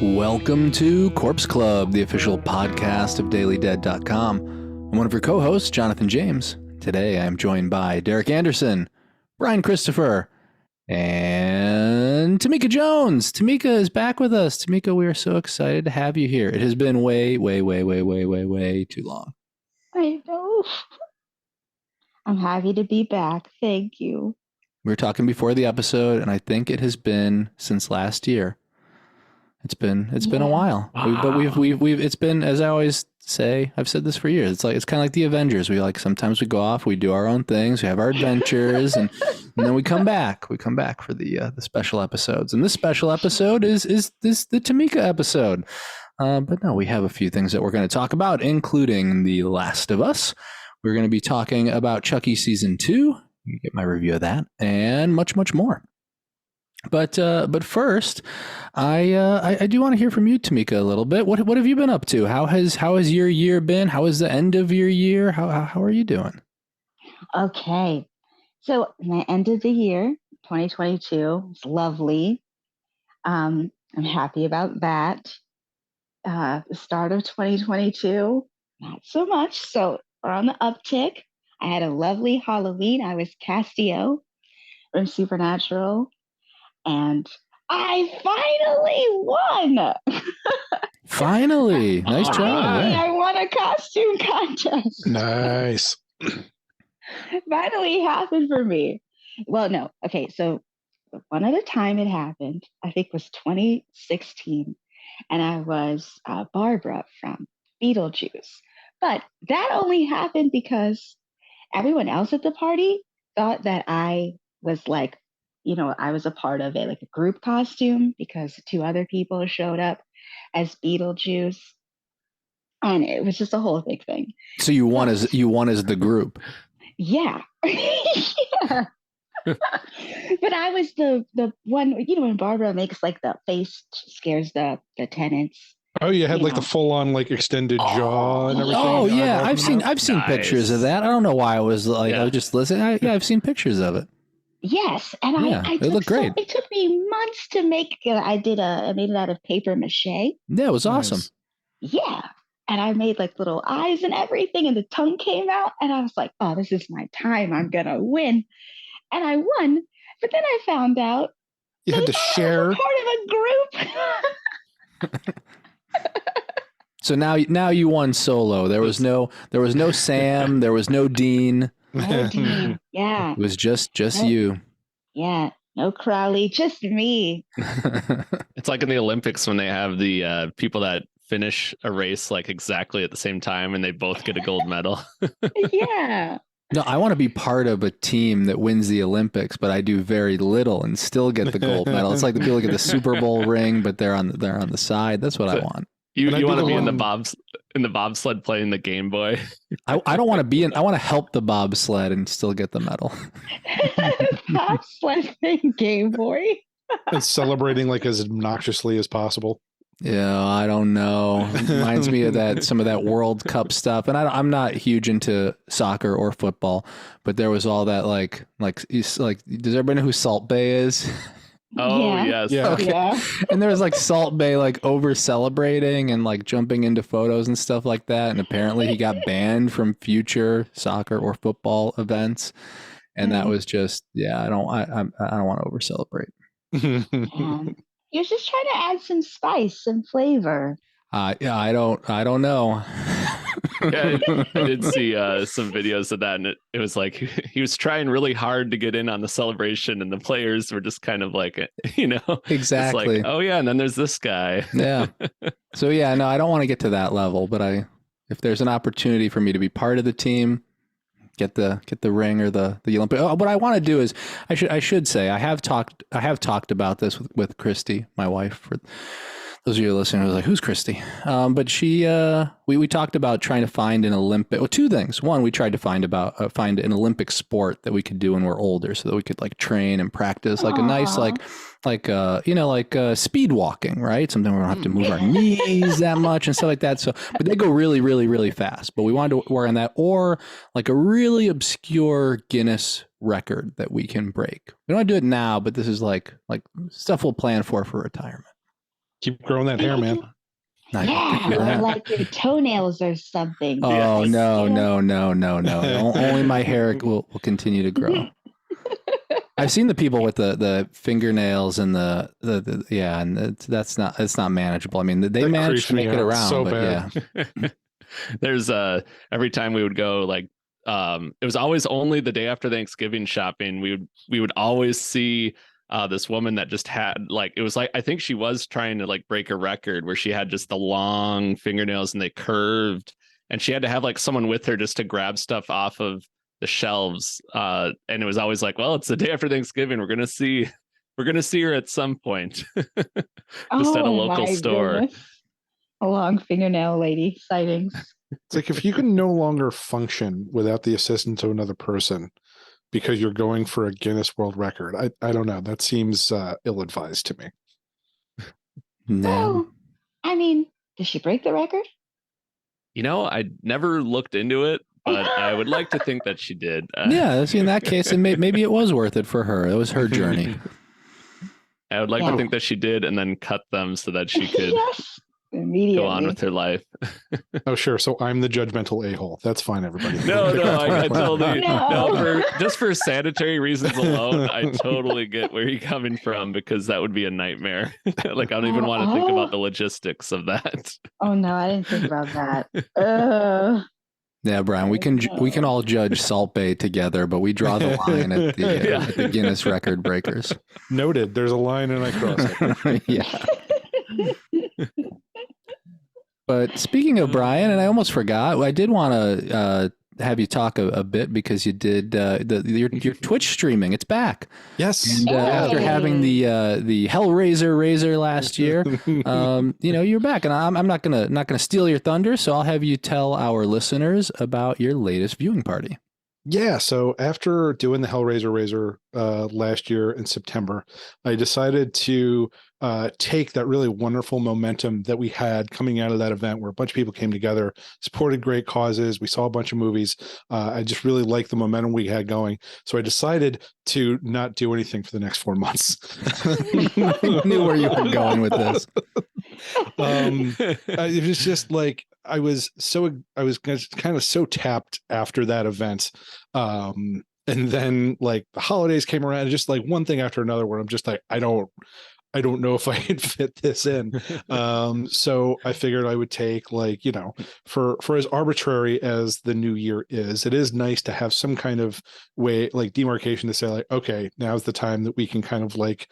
Welcome to Corpse Club, the official podcast of DailyDead.com. I'm one of your co-hosts, Jonathan James. Today I am joined by Derek Anderson, Bryan Christopher, and Tamika Jones. Tamika is back with us. Tamika, we are so excited to have you here. It has been way too long. I know. I'm happy to be back. Thank you. We were talking before the episode, and I think it has been since last year. It's been a while. Wow. But we've it's been, as I always say, I've said this for years. It's kind of like the Avengers. Sometimes we go off, we do our own things, we have our adventures, and then we come back. We come back for the special episodes. And this special episode is the Tamika episode. But no, we have a few things that we're going to talk about, including The Last of Us. We're going to be talking about Chucky season 2. You get my review of that, and much more. But first, I do want to hear from you, Tamika, a little bit. What have you been up to? How has your year been? How is the end of your year? How are you doing? Okay, so the end of the year, 2022, it's lovely. I'm happy about that. The start of 2022, not so much. So we're on the uptick. I had a lovely Halloween. I was Castiel from Supernatural. And I finally won. Finally. Nice job. I won a costume contest. Nice. Finally happened for me. Well, no. Okay, so one at a time it happened. I think it was 2016. And I was Barbara from Beetlejuice. But that only happened because everyone else at the party thought that I was like, I was a part of it, like a group costume, because 2 other people showed up as Beetlejuice, and it was just a whole big thing. So you won as the group. Yeah, yeah. But I was the one. When Barbara makes like the face scares the tenants. Oh, you had the full on extended jaw and everything. Oh yeah, I've seen Nice. pictures of that. I don't know why I was I was just listening. I've seen pictures of it. Yes, and I it looked great. It took me months to make. I made it out of paper mache. Yeah, it was awesome. Yeah, and I made little eyes and everything, and the tongue came out, and I was like, "Oh, this is my time! I'm gonna win!" And I won. But then I found out you had to share I was part of a group. So now you won solo. There was no Sam. There was no Dean. No Dean. Yeah. It was just you. Yeah. No Crowley, just me. It's like in the Olympics when they have the people that finish a race exactly at the same time and they both get a gold medal. Yeah. No, I want to be part of a team that wins the Olympics, but I do very little and still get the gold medal. It's like the people get the Super Bowl ring, but they're on the side. That's what I want. You want to be in the bobsled playing the Game Boy? I don't want to be in. I want to help the bobsled and still get the medal. Bobsled playing Game Boy. and celebrating as obnoxiously as possible. Yeah, I don't know. It reminds me of some of that World Cup stuff. And I'm not huge into soccer or football, but there was all that does everybody know who Salt Bay is? Oh, yeah. yes. Yeah. Okay. Yeah. And there was Salt Bay over celebrating and jumping into photos and stuff like that. And apparently he got banned from future soccer or football events. And that was just, I don't want to over celebrate. Yeah. You're just trying to add some spice, some flavor. Yeah, I don't know. Yeah, I did see some videos of that, and it was he was trying really hard to get in on the celebration, and the players were just kind of exactly. It's oh yeah, and then there's this guy. Yeah. So yeah, no, I don't want to get to that level, but if there's an opportunity for me to be part of the team, get the ring or the Olympic. What I want to do is I should say I have talked about this with Christy, my wife. For those of you listening, I was like, who's Christy? But she, we talked about trying to find an Olympic, 2 things. One, we tried to find an Olympic sport that we could do when we're older so that we could train and practice a nice, speed walking, right? Something we don't have to move our knees that much and stuff like that. So, but they go really, really, really fast, but we wanted to work on that, or a really obscure Guinness record that we can break. We don't want to do it now, but this is like stuff we'll plan for retirement. Keep growing that hair, man. I Yeah, can do or that. like your toenails or something. Oh, Like, no, you know? no. Only my hair will continue to grow. I've seen the people with the fingernails and the yeah, and it's not manageable. I mean, they That managed creeps to me make it out around, so but bad. yeah. There's every time we would go, like it was always only the day after Thanksgiving shopping. We would always see this woman that just had, like, it was like, I think she was trying to like break a record where she had just the long fingernails and they curved, and she had to have like someone with her just to grab stuff off of the shelves. And it was always like, well, it's the day after Thanksgiving. We're gonna see her at some point. Just at a Oh local my store. goodness. A long fingernail lady sightings. It's like if you can no longer function without the assistance of another person because you're going for a Guinness World Record. I don't know. That seems ill-advised to me. No. Well, I mean, did she break the record? I never looked into it, but I would like to think that she did. Yeah, see, in that case, and maybe it was worth it for her. It was her journey. I would like Yeah. to think that she did, and then cut them so that she could Yes, immediately. go on with her life. Oh, sure. So I'm the judgmental a-hole. That's fine, everybody. No, I totally No. just for sanitary reasons alone, I totally get where you're coming from, because that would be a nightmare. Like, I don't even want to think about the logistics of that. Oh no, I didn't think about that. Yeah, Brian, we can all judge Salt Bay together, but we draw the line at the Guinness record breakers. Noted. There's a line and I cross it. Yeah. But speaking of Brian, and I almost forgot, I did want to have you talk a bit, because you did your Twitch streaming. It's back. Yes. And after having the Hellraiser Razor last year, you're back, and I'm not gonna steal your thunder, so I'll have you tell our listeners about your latest viewing party. Yeah, so after doing the Hellraiser Razor last year in September, I decided to take that really wonderful momentum that we had coming out of that event, where a bunch of people came together, supported great causes. We saw a bunch of movies. I just really liked the momentum we had going. So I decided to not do anything for the next 4 months. I knew where you were going with this. It was just like, I was kind of so tapped after that event. And then like the holidays came around, and just like one thing after another, where I'm just like, I don't know if I can fit this in. So I figured I would take, like, for as arbitrary as the new year is, it is nice to have some kind of way, like demarcation, to say like, okay, now's the time that we can kind of like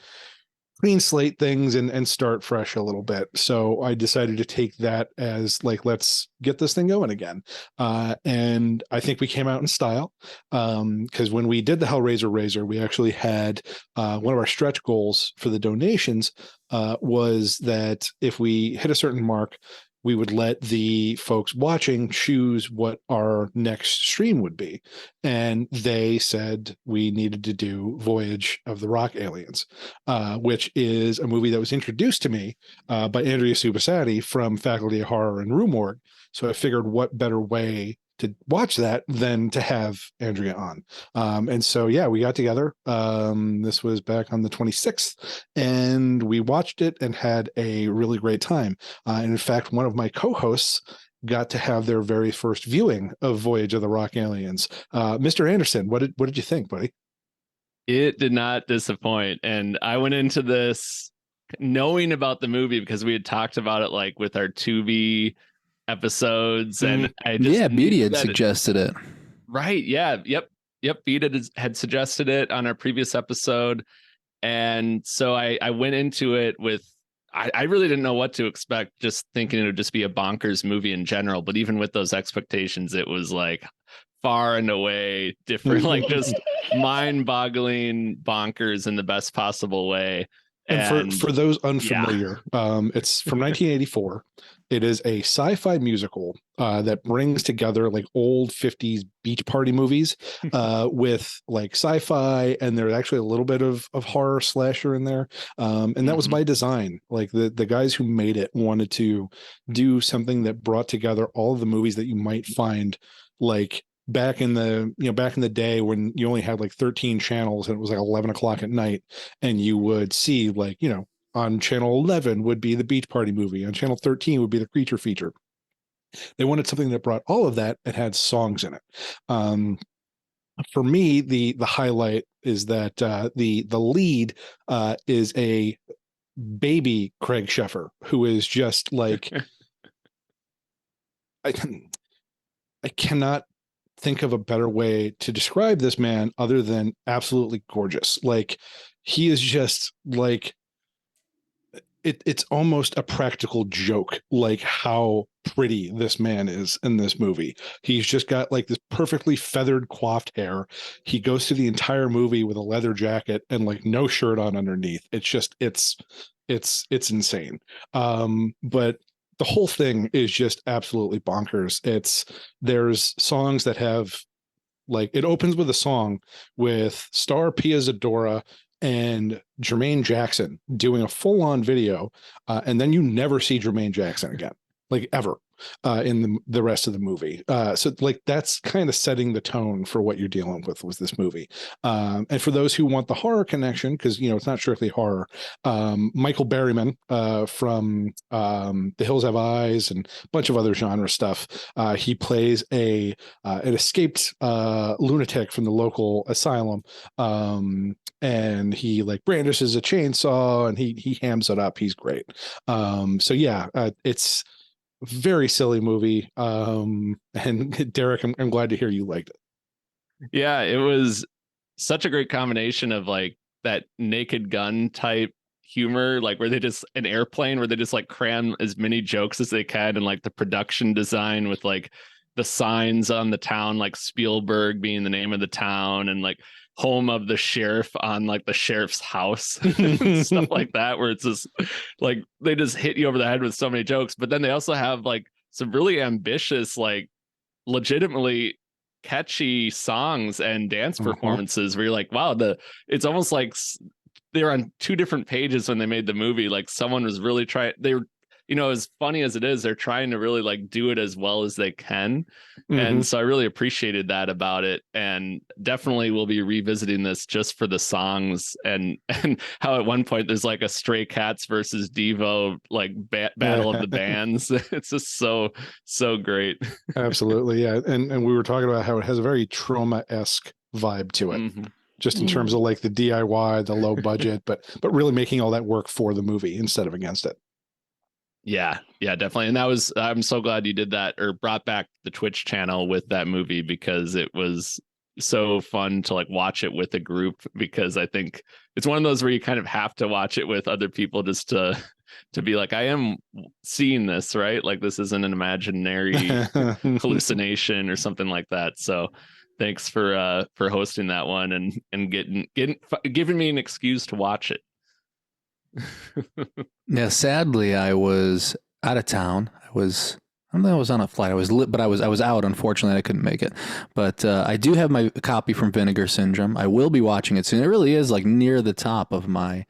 clean slate things and start fresh a little bit. So I decided to take that as like, let's get this thing going again. And I think we came out in style, because when we did the Hellraiser Razor, we actually had one of our stretch goals for the donations was that if we hit a certain mark, we would let the folks watching choose what our next stream would be. And they said we needed to do Voyage of the Rock Aliens, which is a movie that was introduced to me by Andrea Subasati from Faculty of Horror and Rue Morgue. So I figured, what better way to watch that than to have Andrea on. And so, yeah, we got together. This was back on the 26th, and we watched it and had a really great time. And in fact, one of my co-hosts got to have their very first viewing of Voyage of the Rock Aliens. Mr. Anderson, what did you think, buddy? It did not disappoint. And I went into this knowing about the movie because we had talked about it like with our Tubi episodes, and I just Beatty had suggested it. Right. Yeah. Yep. Beatty had suggested it on our previous episode. And so I went into it with, I really didn't know what to expect, just thinking it would just be a bonkers movie in general. But even with those expectations, it was like far and away different, like just mind-boggling bonkers in the best possible way. And for those unfamiliar, it's from 1984. It is a sci-fi musical that brings together like old 50s beach party movies with like sci-fi, and there's actually a little bit of horror slasher in there. And that was by design. Like the guys who made it wanted to do something that brought together all of the movies that you might find like back in the day when you only had like 13 channels and it was like 11 o'clock at night, and you would see like, On channel 11 would be the Beach Party movie. On channel 13 would be the Creature feature. They wanted something that brought all of that and had songs in it. For me, the highlight is that the lead is a baby Craig Sheffer, who is just like I cannot think of a better way to describe this man other than absolutely gorgeous. Like, he is just like it's almost a practical joke, like how pretty this man is in this movie. He's just got like this perfectly feathered coiffed hair. He goes through the entire movie with a leather jacket and like no shirt on underneath. It's just it's insane. But the whole thing is just absolutely bonkers. There's songs that have, like, it opens with a song with star Pia Zadora and Jermaine Jackson doing a full-on video, and then you never see Jermaine Jackson again, like, ever, in the rest of the movie. So like, that's kind of setting the tone for what you're dealing with this movie. And for those who want the horror connection, because it's not strictly horror, Michael Berryman from The Hills Have Eyes and a bunch of other genre stuff. He plays an escaped lunatic from the local asylum. And he like brandishes a chainsaw and he hams it up. He's great. So yeah, it's a very silly movie. And Derek, I'm glad to hear you liked it. Yeah, it was such a great combination of like that Naked Gun type humor, like where they just an airplane where they just like cram as many jokes as they can, and like the production design with like the signs on the town, like Spielberg being the name of the town, and like home of the sheriff on like the sheriff's house and stuff like that, where it's just like they just hit you over the head with so many jokes. But then they also have like some really ambitious, like legitimately catchy songs and dance performances where you're like, wow, it's almost like they were on two different pages when they made the movie. Like someone was really trying, they were, as funny as it is, they're trying to really like do it as well as they can. And so I really appreciated that about it, and definitely will be revisiting this just for the songs and how at one point there's like a Stray Cats versus Devo like battle of the bands. It's just so great. Absolutely. Yeah. And we were talking about how it has a very Trauma-esque vibe to it. Just in terms of like the DIY, the low budget, but really making all that work for the movie instead of against it. Yeah, definitely. And I'm so glad you did that, or brought back the Twitch channel with that movie, because it was so fun to like watch it with a group, because I think it's one of those where you kind of have to watch it with other people just to be like, I am seeing this, right? Like this isn't an imaginary hallucination or something like that. So thanks for hosting that one and giving me an excuse to watch it. Yeah, sadly, I was out of town. I don't think I was on a flight. I was lit, but I was out. Unfortunately, I couldn't make it. But I do have my copy from Vinegar Syndrome. I will be watching it soon. It really is like near the top of my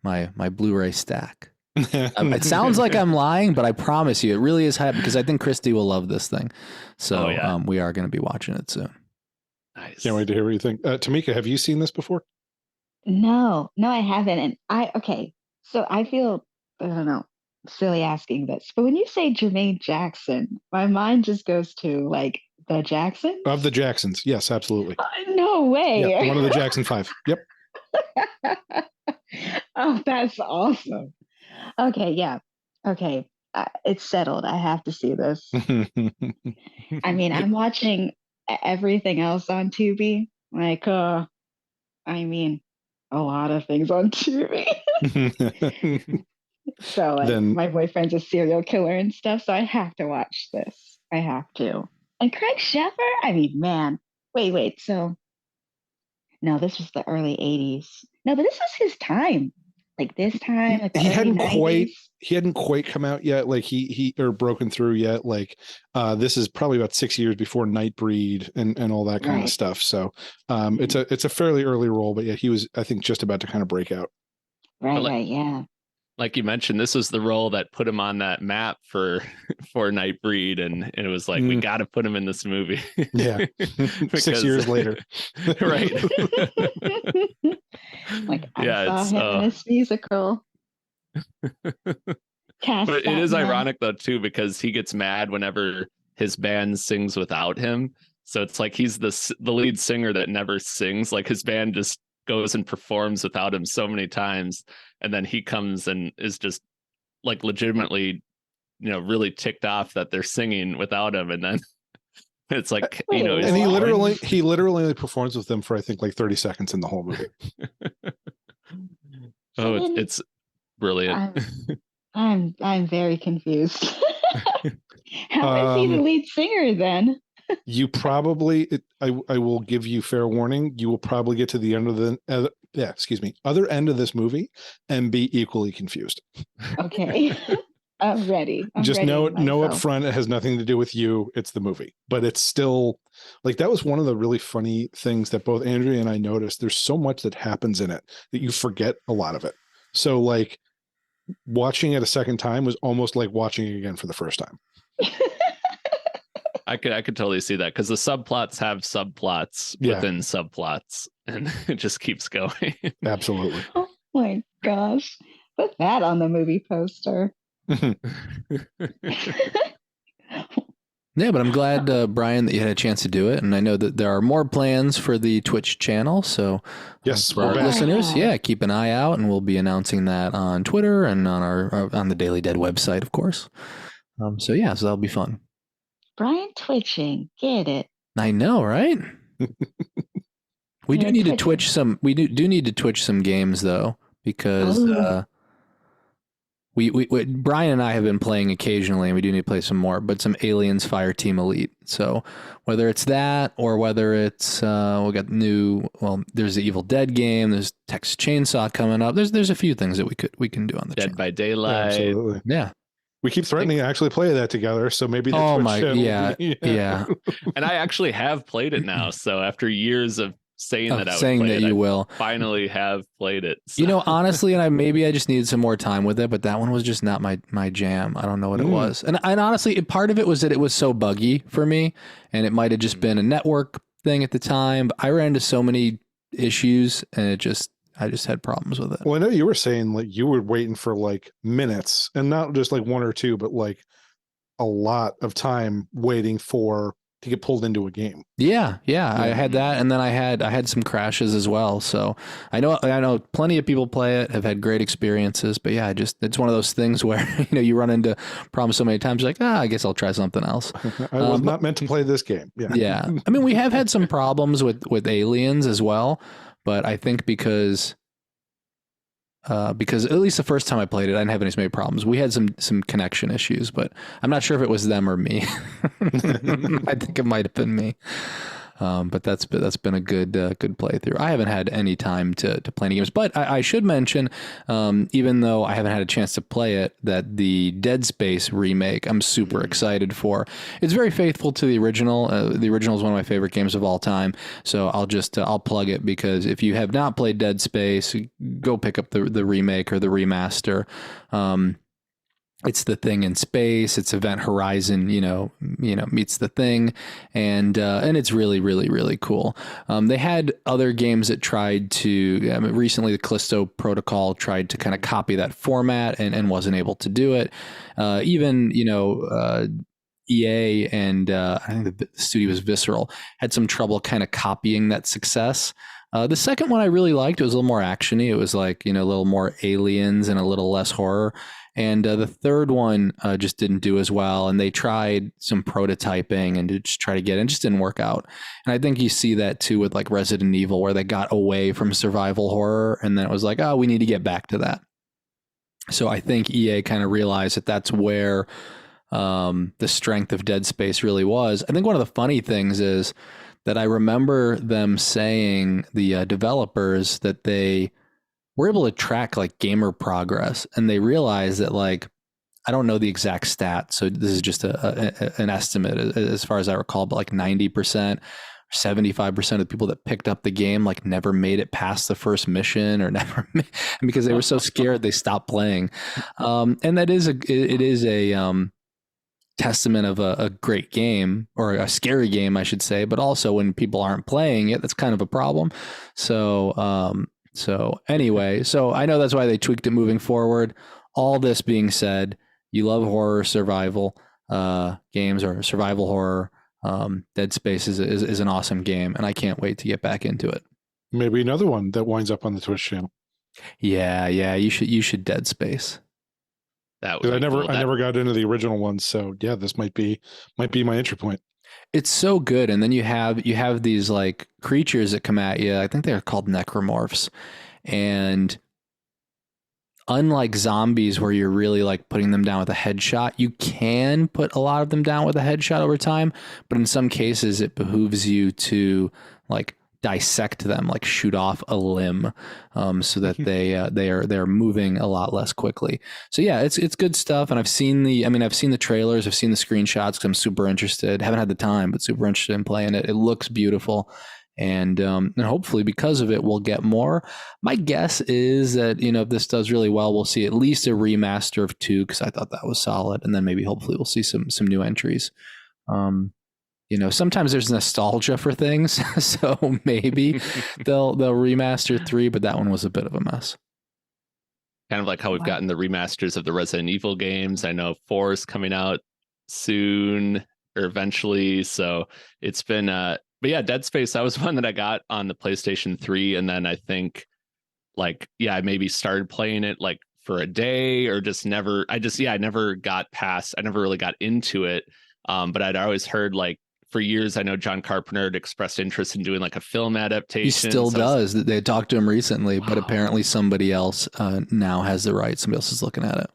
Blu-ray stack. It sounds like I'm lying, but I promise you, it really is high, because I think Christy will love this thing. So we are going to be watching it soon. Nice. Can't wait to hear what you think. Tamika, have you seen this before? No, I haven't. And so I feel, I don't know, silly asking this, but when you say Jermaine Jackson, my mind just goes to like the Jacksons. Of the Jacksons. Yes, absolutely. No way. Yep, one of the Jackson 5. Yep. Oh, that's awesome. Okay. Yeah. Okay. It's settled. I have to see this. I mean, I'm watching everything else on Tubi. Like, a lot of things on TV. So like, my boyfriend's a serial killer and stuff, so I have to watch this. I have to. And Craig Sheffer, I mean, man. Wait. So no, this was the early 80s. No, but this was his time. Like this time, like the he early hadn't 90s. He hadn't quite come out yet. Like he or broken through yet. Like this is probably about 6 years before Nightbreed and all that kind of stuff. So it's a fairly early role, but yeah, he was, I think, just about to kind of break out. Right, yeah. Like you mentioned, this was the role that put him on that map for Nightbreed, and it was like, we got to put him in this movie. Yeah. 6 years later. Right. Like I saw him in this musical. Cast But it that is man. ironic though too, because he gets mad whenever his band sings without him. So it's like he's the lead singer that never sings. Like his band just goes and performs without him so many times, and then he comes and is just like legitimately, really ticked off that they're singing without him, and then it's like, Wait, And he what? literally only performs with them for I think like 30 seconds in the whole movie. Oh, Then it's brilliant. I'm very confused. How is he the lead singer then? You probably, I will give you fair warning. You will probably get to the end of the other end of this movie and be equally confused. Okay. I'm ready. Just know up myself. front, it has nothing to do with you. It's the movie, but it's still like that was one of the really funny things that both Andrea and I noticed. There's so much that happens in it that you forget a lot of it. So like watching it a second time was almost like watching it again for the first time. I could totally see that, because the subplots have subplots within subplots, and it just keeps going. Absolutely. Oh my gosh. Put that on the movie poster. Yeah, but I'm glad, Brian, that you had a chance to do it. And I know that there are more plans for the Twitch channel. So yes, for our listeners, keep an eye out, and we'll be announcing that on Twitter and on on the Daily Dead website, of course. So that'll be fun. Brian twitching. Get it. I know, right? We do You're need to twitching. twitch some. We do need to twitch some games though, because we Brian and I have been playing occasionally, and we do need to play some more. But some Aliens Fireteam Elite. So whether it's that or whether it's we got there's the Evil Dead game. There's Texas Chainsaw coming up. There's a few things that we can do on the Dead channel. by Daylight. Absolutely. Yeah. We keep threatening to actually play that together, so maybe the Oh Twitch my, channel yeah, will be, yeah. And I actually have played it now. So after years of saying that I would saying play that it, you I will. finally have played it. So. Honestly, and I just needed some more time with it, but that one was just not my jam. I don't know what it was. And honestly, part of it was that it was so buggy for me, and it might have just been a network thing at the time. But I ran into so many issues, and I just had problems with it. Well, I know you were saying like you were waiting for like minutes, and not just like one or two, but like a lot of time waiting to get pulled into a game. Yeah. I had that, and then I had some crashes as well. So I know plenty of people play it, have had great experiences, but yeah, it's one of those things where you run into problems so many times, you're like, I guess I'll try something else. I was not meant to play this game. Yeah. I mean, we have had some problems with Aliens as well, but I think because at least the first time I played it, I didn't have any many problems. We had some connection issues, but I'm not sure if it was them or me. I think it might have been me. But that's been a good playthrough. I haven't had any time to play any games, but I should mention, even though I haven't had a chance to play it, that the Dead Space remake I'm super excited for. It's very faithful to the original. The original is one of my favorite games of all time. So I'll plug it, because if you have not played Dead Space, go pick up the remake or the remaster. It's the Thing in space. It's Event Horizon, meets the Thing, and it's really, really, really cool. They had other games that tried to. Recently, the Callisto Protocol tried to kind of copy that format and wasn't able to do it. Even EA and I think the studio was Visceral had some trouble kind of copying that success. The second one I really liked. It was a little more actiony. It was like a little more aliens and a little less horror. And the third one just didn't do as well. And they tried some prototyping and to just try to get it. It just didn't work out. And I think you see that too with like Resident Evil, where they got away from survival horror. And then it was like, we need to get back to that. So I think EA kind of realized that that's where the strength of Dead Space really was. I think one of the funny things is that I remember them saying, the developers, that they were able to track like gamer progress, and they realized that, like, I don't know the exact stat, so this is just an estimate as far as I recall, but like 90%, 75% of the people that picked up the game like never made it past the first mission, or never because they were so scared they stopped playing. And that is a testament of a great game, or a scary game, I should say. But also, when people aren't playing it, that's kind of a problem. So anyway, so I know that's why they tweaked it moving forward. all this being said, you love horror survival games or survival horror. Dead Space is an awesome game, and I can't wait to get back into it. Maybe another one that winds up on the Twitch channel. Yeah, you should Dead Space. That would I never got into the original one, so yeah, this might be my entry point. It's so good, and then you have these like creatures that come at you. I think they're called necromorphs, and unlike zombies where you're really like putting them down with a headshot, you can put a lot of them down with a headshot over time, but in some cases it behooves you to like dissect them, like shoot off a limb, so that they're moving a lot less quickly. So yeah, it's good stuff. And I've seen the trailers, I've seen the screenshots because I'm super interested. Haven't had the time, but super interested in playing it. It looks beautiful. And hopefully because of it, we'll get more. My guess is that, if this does really well, we'll see at least a remaster of 2, because I thought that was solid. And then maybe hopefully we'll see some new entries. Sometimes there's nostalgia for things, so maybe they'll remaster 3, but that one was a bit of a mess. Kind of like how we've gotten the remasters of the Resident Evil games. I know 4 is coming out soon or eventually, so it's been but yeah, Dead Space, that was one that I got on the PlayStation 3, and then I think I maybe started playing it like for a day or I never really got into it. But I'd always heard like for years, I know John Carpenter had expressed interest in doing like a film adaptation. He still does. They talked to him recently, but apparently somebody else now has the rights. Somebody else is looking at it.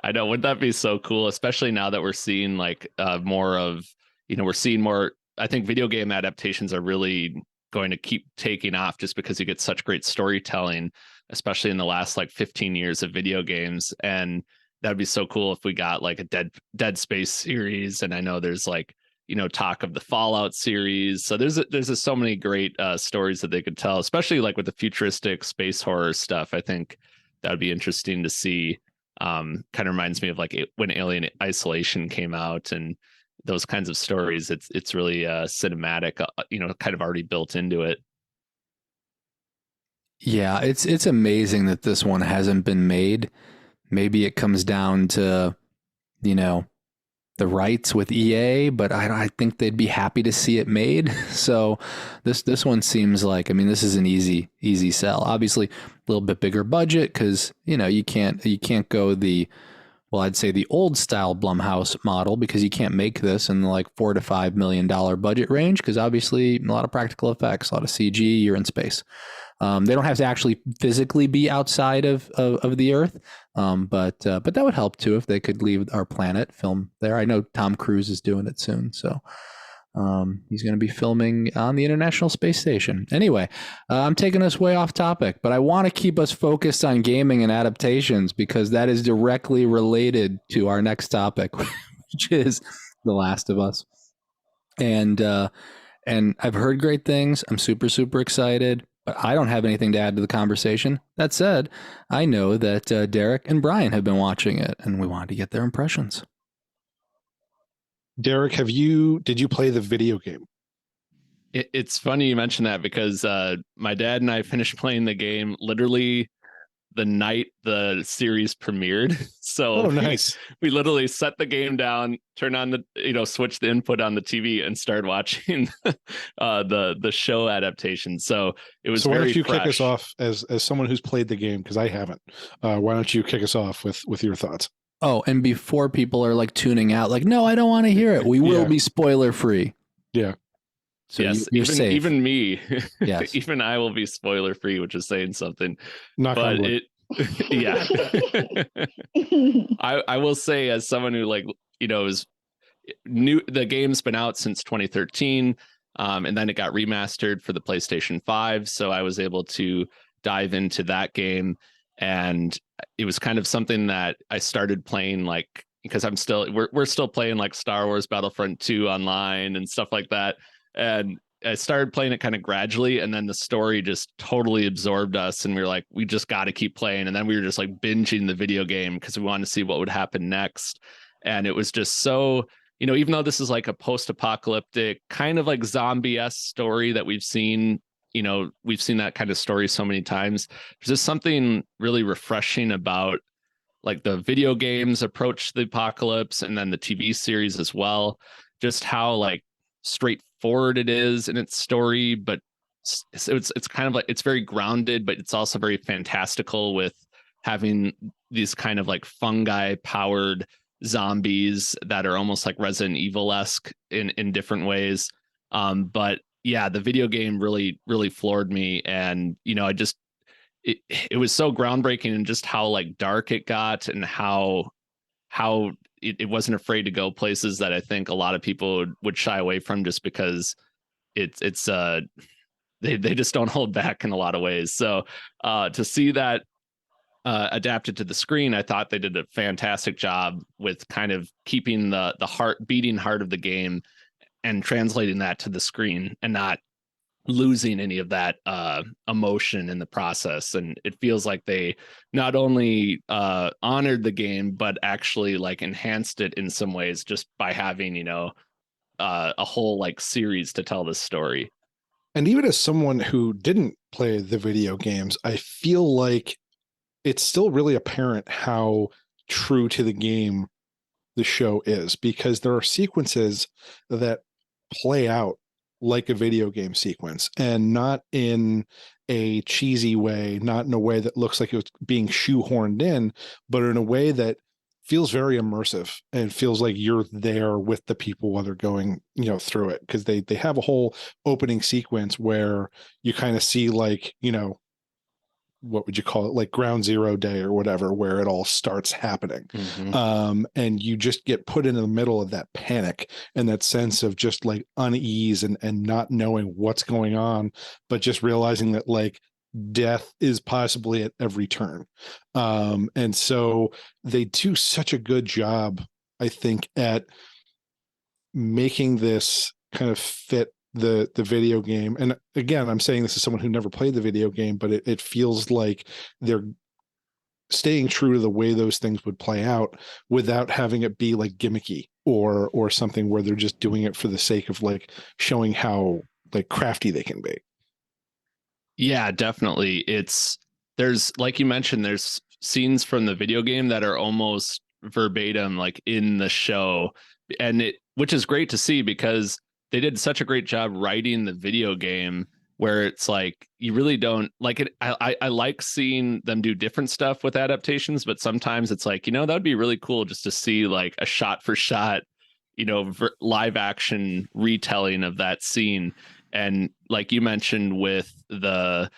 I know. Wouldn't that be so cool? Especially now that we're seeing like more of, we're seeing more. I think video game adaptations are really going to keep taking off just because you get such great storytelling, especially in the last like 15 years of video games. And that'd be so cool if we got like a Dead Space series. And I know there's like, talk of the Fallout series. So there's so many great stories that they could tell, especially like with the futuristic space horror stuff. I think that would be interesting to see. Kind of reminds me of like when Alien Isolation came out and those kinds of stories. It's really cinematic, kind of already built into it. Yeah, it's amazing that this one hasn't been made. Maybe it comes down to, the rights with EA, but I think they'd be happy to see it made. So this one seems like, this is an easy sell. Obviously, a little bit bigger budget because you can't go I'd say the old style Blumhouse model, because you can't make this in the like $4 to $5 million budget range, because obviously a lot of practical effects, a lot of CG, you're in space. They don't have to actually physically be outside of the Earth, but that would help too if they could leave our planet, film there. I know Tom Cruise is doing it soon, so he's going to be filming on the International Space Station. Anyway, I'm taking us way off topic, but I want to keep us focused on gaming and adaptations because that is directly related to our next topic, which is The Last of Us. And I've heard great things. I'm super, super excited, but I don't have anything to add to the conversation. That said, I know that Derek and Brian have been watching it, and we wanted to get their impressions. Derek, did you play the video game? It's funny you mentioned that because my dad and I finished playing the game literally the night the series premiered. So nice. We literally set the game down, turn on the, switch the input on the TV and started watching the show adaptation. So it was. So why don't you kick us off as someone who's played the game? Because I haven't. Why don't you kick us off with your thoughts? Oh, and before people are like tuning out, like, no, I don't want to hear it. We will be spoiler free. Yeah. So yes, you're safe. Even me, yes. Even I will be spoiler free, which is saying something. Yeah. I will say, as someone who is new, the game's been out since 2013, and then it got remastered for the PlayStation 5, so I was able to dive into that game, and it was kind of something that I started playing because we're still playing like Star Wars Battlefront 2 online and stuff like that. And I started playing it kind of gradually, and then the story just totally absorbed us, and we were like, we just got to keep playing. And then we were just like binging the video game because we wanted to see what would happen next. And it was just so, even though this is like a post-apocalyptic kind of like zombie-esque story that we've seen that kind of story so many times, there's just something really refreshing about like the video games approach the apocalypse, and then the TV series as well. Just how like straightforward it is in its story, but it's kind of like it's very grounded, but it's also very fantastical with having these kind of like fungi powered zombies that are almost like Resident Evil-esque in different ways. But yeah, the video game really floored me, and I just it was so groundbreaking, and just how like dark it got, and how it wasn't afraid to go places that I think a lot of people would shy away from, just because it's they just don't hold back in a lot of ways. So to see that adapted to the screen, I thought they did a fantastic job with kind of keeping the beating heart of the game and translating that to the screen, and not losing any of that emotion in the process. And it feels like they not only honored the game, but actually like enhanced it in some ways, just by having a whole like series to tell this story. And even as someone who didn't play the video games, I feel like it's still really apparent how true to the game the show is, because there are sequences that play out like a video game sequence, and not in a cheesy way, not in a way that looks like it was being shoehorned in, but in a way that feels very immersive and feels like you're there with the people while they're going, through it. Because they have a whole opening sequence where you kind of see like, what would you call it, like ground zero day or whatever, where it all starts happening. Mm-hmm. And you just get put into the middle of that panic and that sense of just like unease and not knowing what's going on, but just realizing that like death is possibly at every turn. And so they do such a good job, I think, at making this kind of fit the video game. And again, I'm saying this as someone who never played the video game, but it feels like they're staying true to the way those things would play out without having it be like gimmicky or something where they're just doing it for the sake of like showing how like crafty they can be. Yeah, definitely. There's, like you mentioned, there's scenes from the video game that are almost verbatim like in the show, and which is great to see, because they did such a great job writing the video game, where it's like you really don't like it. I like seeing them do different stuff with adaptations, but sometimes it's like, that would be really cool just to see like a shot for shot, live action retelling of that scene. And like you mentioned with the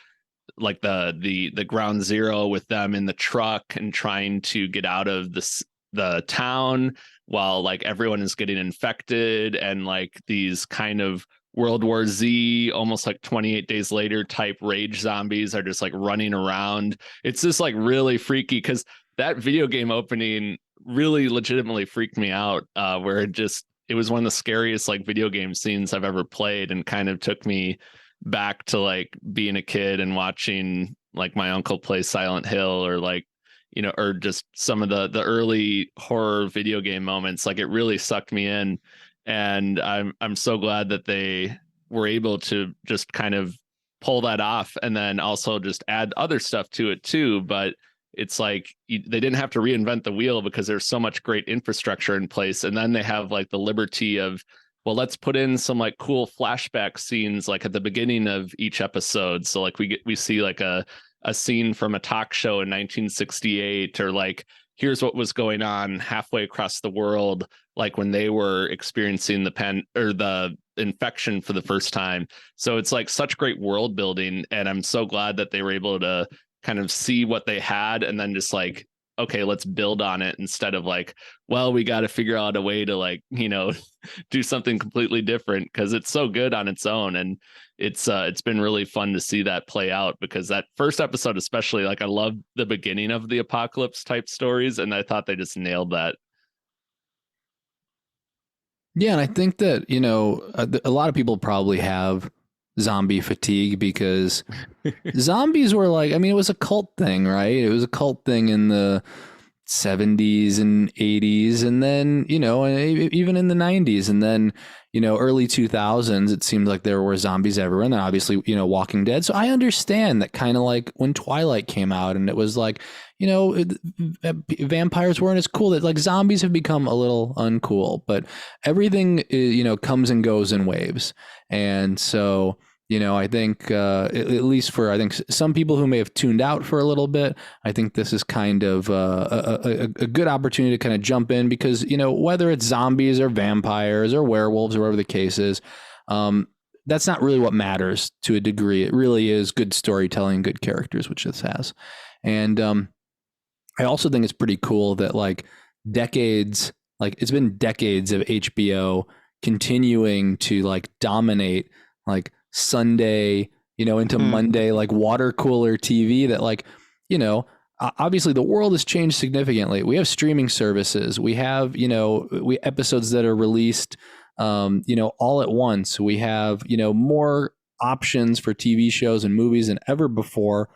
ground zero, with them in the truck and trying to get out of the town while like everyone is getting infected, and like these kind of World War Z, almost like 28 Days Later type rage zombies are just like running around. It's just like really freaky, because that video game opening really legitimately freaked me out, where it was one of the scariest like video game scenes I've ever played, and kind of took me back to like being a kid and watching like my uncle play Silent Hill, or like, or just some of the early horror video game moments. Like it really sucked me in. And I'm so glad that they were able to just kind of pull that off, and then also just add other stuff to it too. But it's like they didn't have to reinvent the wheel, because there's so much great infrastructure in place. And then they have like the liberty of, well, let's put in some like cool flashback scenes like at the beginning of each episode. So like we see like a scene from a talk show in 1968, or like here's what was going on halfway across the world, like when they were experiencing the infection for the first time. So it's like such great world building, and I'm so glad that they were able to kind of see what they had and then just like, okay, let's build on it, instead of like, well, we got to figure out a way to like, do something completely different, because it's so good on its own. And it's been really fun to see that play out, because that first episode especially, like I love the beginning of the apocalypse type stories, and I thought they just nailed that. Yeah, and I think that, a lot of people probably have zombie fatigue, because zombies were like, I mean, it was a cult thing, right? It was a cult thing in the 70s and 80s, and then, you know, even in the 90s, and then, you know, early 2000s, it seemed like there were zombies everywhere, and then obviously, you know, Walking Dead. So I understand that, kind of like when Twilight came out and it was like, you know, vampires weren't as cool, that like zombies have become a little uncool, but everything, you know, comes and goes in waves. And so, you know, I think at least for, I think some people who may have tuned out for a little bit, I think this is kind of a good opportunity to kind of jump in, because, you know, whether it's zombies or vampires or werewolves or whatever the case is, that's not really what matters to a degree. It really is good storytelling, good characters, which this has. And I also think it's pretty cool that like decades, like it's been decades of HBO continuing to like dominate like Sunday, you know, into Monday, like water cooler TV, that like, you know, obviously the world has changed significantly. We have streaming services. We have, you know, episodes that are released, you know, all at once. We have, you know, more options for TV shows and movies than ever before.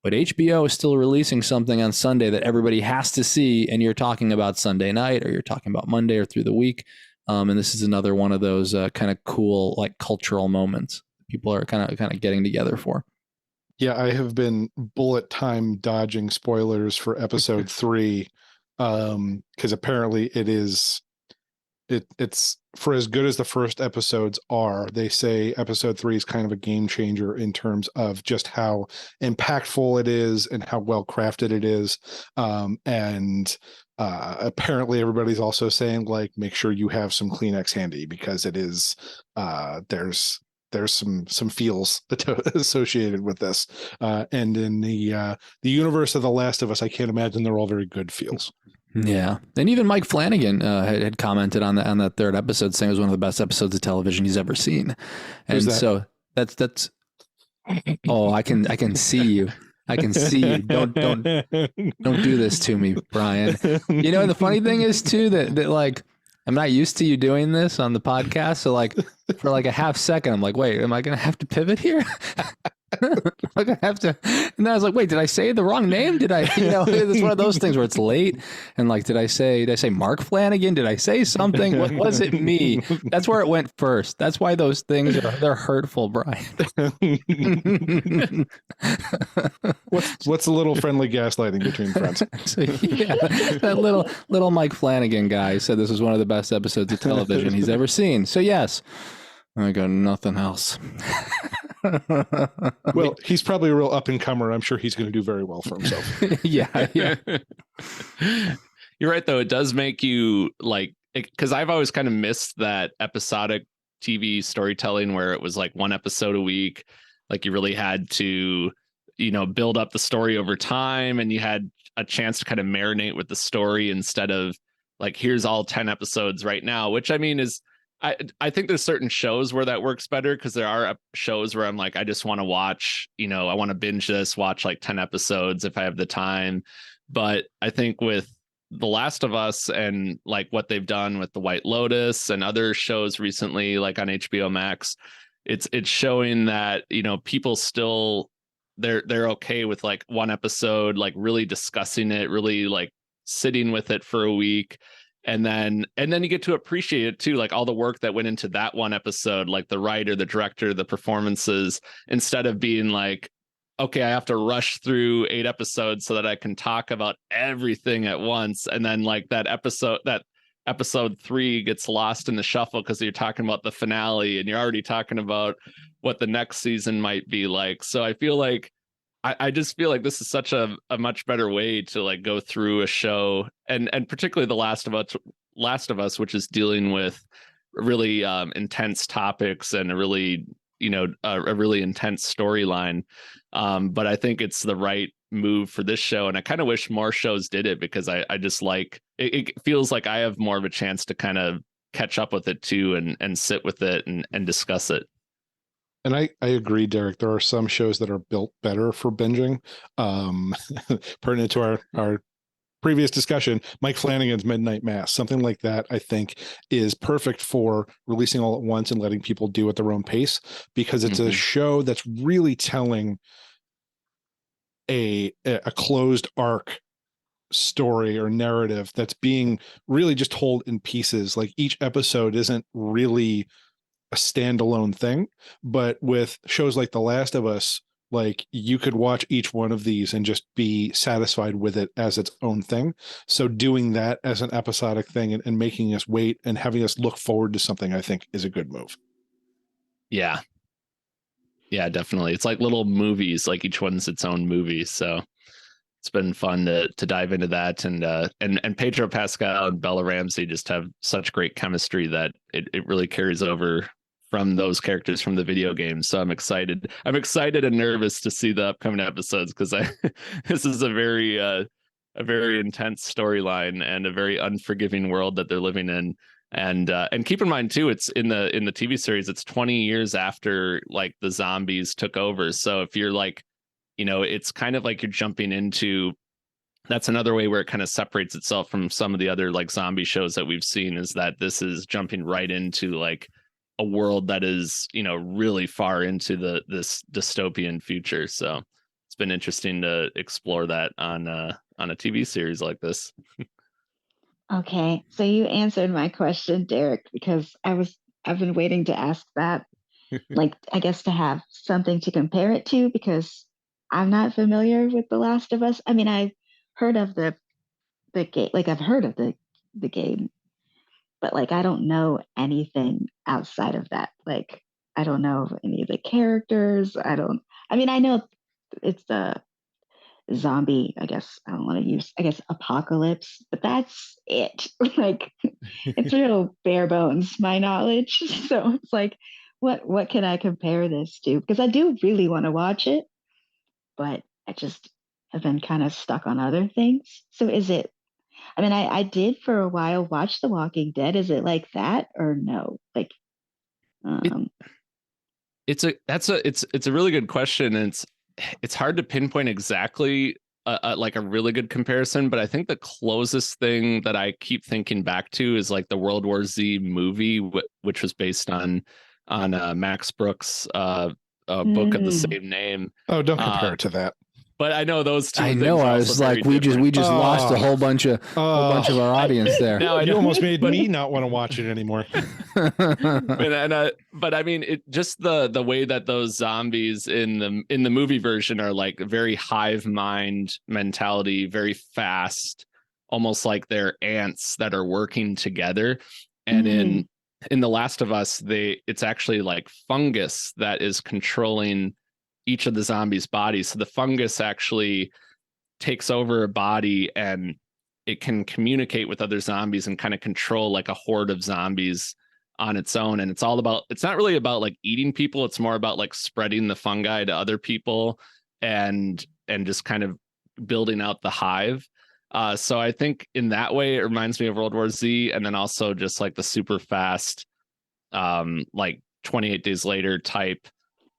But HBO is still releasing something on Sunday that everybody has to see. And you're talking about Sunday night, or you're talking about Monday or through the week. And this is another one of those kind of cool, like cultural moments people are kind of getting together for. Yeah, I have been bullet time dodging spoilers for episode 3, because apparently it's for as good as the first episodes are, they say episode 3 is kind of a game changer in terms of just how impactful it is and how well crafted it is. And apparently everybody's also saying, like, make sure you have some Kleenex handy, because it is there's some feels associated with this, and in the universe of The Last of Us, I can't imagine they're all very good feels. Yeah, and even Mike Flanagan had commented on that third episode, saying it was one of the best episodes of television he's ever seen. And so that's oh, I can see you. I can see you. Don't do this to me, Brian. You know, and the funny thing is too that like I'm not used to you doing this on the podcast. So like for like a half second, I'm like, wait, am I going to have to pivot here? I'm going to have to. And then I was like, wait, did I say the wrong name? Did I, you know, it's one of those things where it's late. And like, did I say Mark Flanagan? Did I say something? What was it me? That's where it went first. That's why those things they're hurtful, Brian. What's a little friendly gaslighting between friends? So, yeah, that little Mike Flanagan guy said this was one of the best episodes of television he's ever seen. So yes, I got nothing else. Well, he's probably a real up and comer. I'm sure he's going to do very well for himself. Yeah. You're right, though. It does make you like, because I've always kind of missed that episodic TV storytelling where it was like one episode a week. Like you really had to, you know, build up the story over time, and you had a chance to kind of marinate with the story instead of like, here's all 10 episodes right now, which I mean is, I think there's certain shows where that works better, because there are shows where I'm like, I just want to watch, you know, I want to binge this, watch like 10 episodes if I have the time. But I think with The Last of Us and like what they've done with The White Lotus and other shows recently, like on HBO Max, it's showing that, you know, people still they're okay with like one episode, like really discussing it, really like sitting with it for a week. And then you get to appreciate it too, like all the work that went into that one episode, like the writer, the director, the performances, instead of being like, okay, I have to rush through 8 episodes so that I can talk about everything at once. And then like that episode 3 gets lost in the shuffle because you're talking about the finale and you're already talking about what the next season might be like. So I feel like I just feel like this is such a much better way to like go through a show, and particularly The Last of Us, which is dealing with really intense topics and a really, you know, a really intense storyline. But I think it's the right move for this show, and I kind of wish more shows did it, because I just like it feels like I have more of a chance to kind of catch up with it too, and sit with it and discuss it. And I agree, Derek. There are some shows that are built better for binging. Pertinent to our previous discussion, Mike Flanagan's Midnight Mass, something like that, I think is perfect for releasing all at once and letting people do at their own pace, because it's a show that's really telling a closed arc story or narrative that's being really just told in pieces. Like each episode isn't really a standalone thing, but with shows like The Last of Us, like you could watch each one of these and just be satisfied with it as its own thing. So doing that as an episodic thing and making us wait and having us look forward to something, I think is a good move. Yeah. Yeah, definitely. It's like little movies, like each one's its own movie. So it's been fun to dive into that. And Pedro Pascal and Bella Ramsey just have such great chemistry that it really carries over from those characters from the video games. So I'm excited. I'm excited and nervous to see the upcoming episodes because this is a very intense storyline and a very unforgiving world that they're living in. And keep in mind too, it's in the TV series, it's 20 years after like the zombies took over. So if you're like, it's kind of like you're jumping into, that's another way where it kind of separates itself from some of the other like zombie shows that we've seen, is that this is jumping right into like a world that is, really far into this dystopian future. So it's been interesting to explore that on a TV series like this. Okay, so you answered my question, Derek, because I've been waiting to ask that, like I guess to have something to compare it to, because I'm not familiar with The Last of Us. I mean, I've heard of the game, like I've heard of the game, but like I don't know anything outside of that. Like I don't know any of the characters. I mean, I know it's the zombie, I guess I don't want to use, I guess, apocalypse, but that's it. Like it's real bare bones, my knowledge. So it's like, what can I compare this to? Because I do really want to watch it, but I just have been kind of stuck on other things. So is it, I mean, I did for a while watch The Walking Dead. Is it like that or no? Like it's a really good question, and it's hard to pinpoint exactly like a really good comparison, but I think the closest thing that I keep thinking back to is like the World War Z movie, which was based on Max Brooks' book of the same name. Oh, don't compare it to that. But I know those two. I know. I was like, we just lost a whole bunch of our audience there. Now you almost made me not want to watch it anymore. But I mean, it just the way that those zombies in the movie version are like very hive mind mentality, very fast, almost like they're ants that are working together. And in The Last of Us, it's actually like fungus that is controlling each of the zombies' bodies. So the fungus actually takes over a body and it can communicate with other zombies and kind of control like a horde of zombies on its own. And it's not really about like eating people. It's more about like spreading the fungi to other people and just kind of building out the hive. So I think in that way, it reminds me of World War Z. And then also just like the super fast, like 28 Days Later type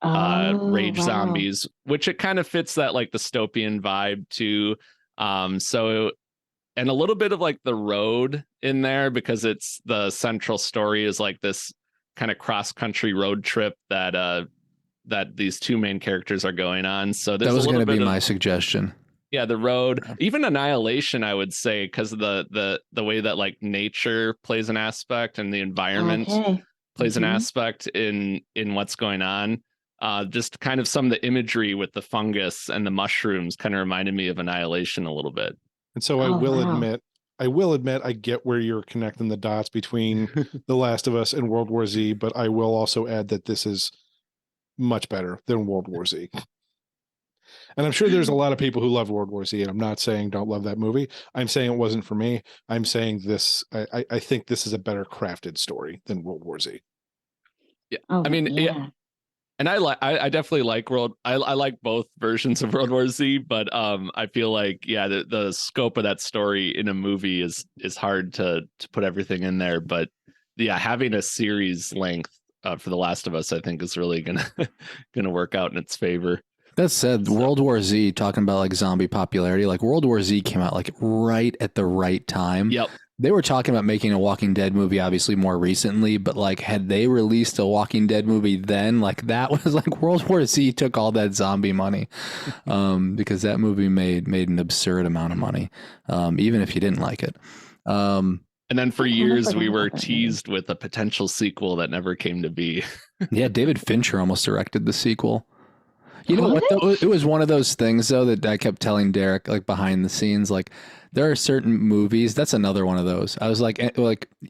rage zombies, which it kind of fits that like dystopian vibe too. So and a little bit of like The Road in there, because it's the central story is like this kind of cross country road trip that these two main characters are going on. So that was going to be my suggestion. Yeah, The Road, even Annihilation, I would say, because of the way that like nature plays an aspect and the environment plays an aspect in what's going on. Just kind of some of the imagery with the fungus and the mushrooms kind of reminded me of Annihilation a little bit. And so I will admit, I get where you're connecting the dots between The Last of Us and World War Z, but I will also add that this is much better than World War Z. And I'm sure there's a lot of people who love World War Z, and I'm not saying don't love that movie. I'm saying it wasn't for me. I'm saying this, I think this is a better crafted story than World War Z. Yeah. I mean, yeah. And I definitely like I like both versions of World War Z, but I feel like the scope of that story in a movie is hard to put everything in there. But yeah, having a series length for The Last of Us, I think, is really gonna work out in its favor. That said, World War Z, talking about like zombie popularity, like World War Z came out like right at the right time. Yep. They were talking about making a Walking Dead movie, obviously more recently, but like, had they released a Walking Dead movie then, like that was like World War Z took all that zombie money, because that movie made an absurd amount of money, even if you didn't like it. And then for I kinda years forgot we were about that movie. teased with a potential sequel that never came to be. Yeah, David Fincher almost directed the sequel. You know what Really? though? It was one of those things though that I kept telling Derek, like behind the scenes, like there are certain movies. That's another one of those. I was like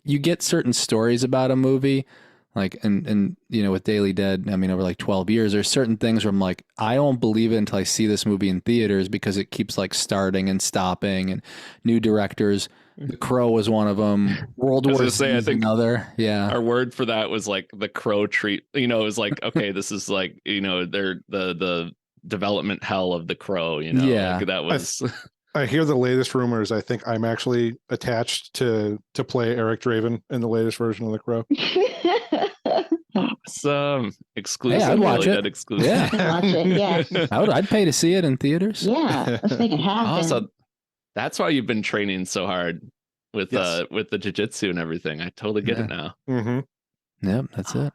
you get certain stories about a movie, like and you know with Daily Dead. I mean, over like 12 years, there's certain things where I'm like, I don't believe it until I see this movie in theaters because it keeps like starting and stopping and new directors. The Crow was one of them. World I was War gonna Z say, I is think another. Yeah. our word for that was like the Crow treat. You know, it was like, okay, this is like, you know, they're the development hell of the Crow. You know, Yeah. like that was. I hear the latest rumors. I think I'm actually attached to play Eric Draven in the latest version of The Crow. Some exclusive. Hey, I'd watch Daily it. Dead exclusive. Yeah. Watch it, yes. I'd pay to see it in theaters. Yeah, let's make it happen. Also, that's why you've been training so hard with Yes. with the jiu-jitsu and everything. I totally get it now. Mm-hmm. Yep, that's it.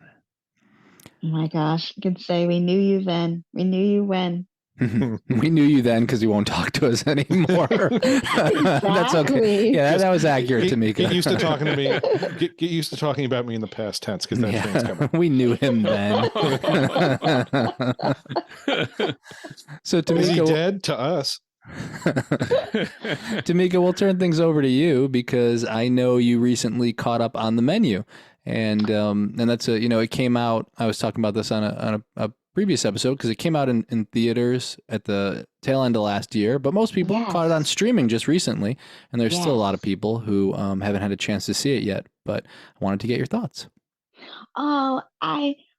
Oh my gosh, I could say we knew you then. We knew you when. We knew you then because you won't talk to us anymore. That's okay. Exactly. Yeah, that was accurate, Tamika. Get used to talking to me. Get used to talking about me in the past tense because that train's coming. We knew him then. So Is he Tamika, dead to us? Tamika, we'll turn things over to you because I know you recently caught up on The Menu, and that's a it came out. I was talking about this on a previous episode because it came out in theaters at the tail end of last year, but most people caught it on streaming just recently, and there's still a lot of people who haven't had a chance to see it yet. But I wanted to get your thoughts. Oh,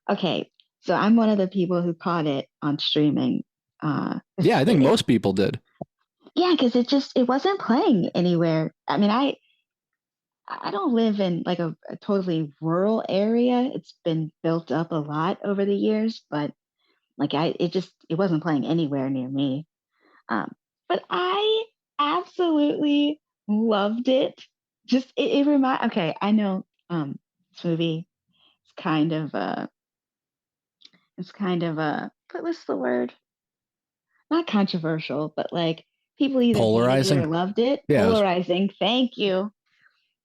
okay. So I'm one of the people who caught it on streaming. Yeah, I think most people did. Yeah, because it wasn't playing anywhere. I mean, I don't live in like a totally rural area. It's been built up a lot over the years, but like it wasn't playing anywhere near me. But I absolutely loved it. Just it remind. Okay, I know this movie is kind of what's the word? Not controversial, but like people either hated it Polarizing? or loved it. Yeah, Polarizing. Thank you.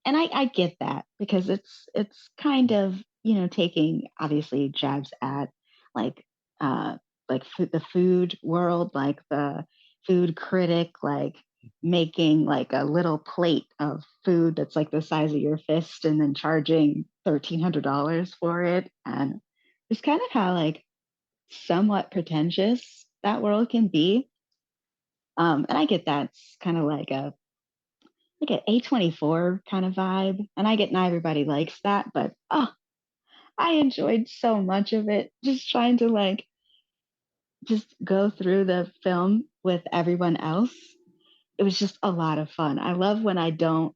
And I get that because it's kind of taking obviously jabs at like the food world, like the food critic, like making like a little plate of food that's like the size of your fist and then charging $1,300 for it, and it's kind of how like somewhat pretentious that world can be. And I get that's kind of like an A24 kind of vibe. And I get not everybody likes that, but I enjoyed so much of it. Just trying to like just go through the film with everyone else. It was just a lot of fun. I love when I don't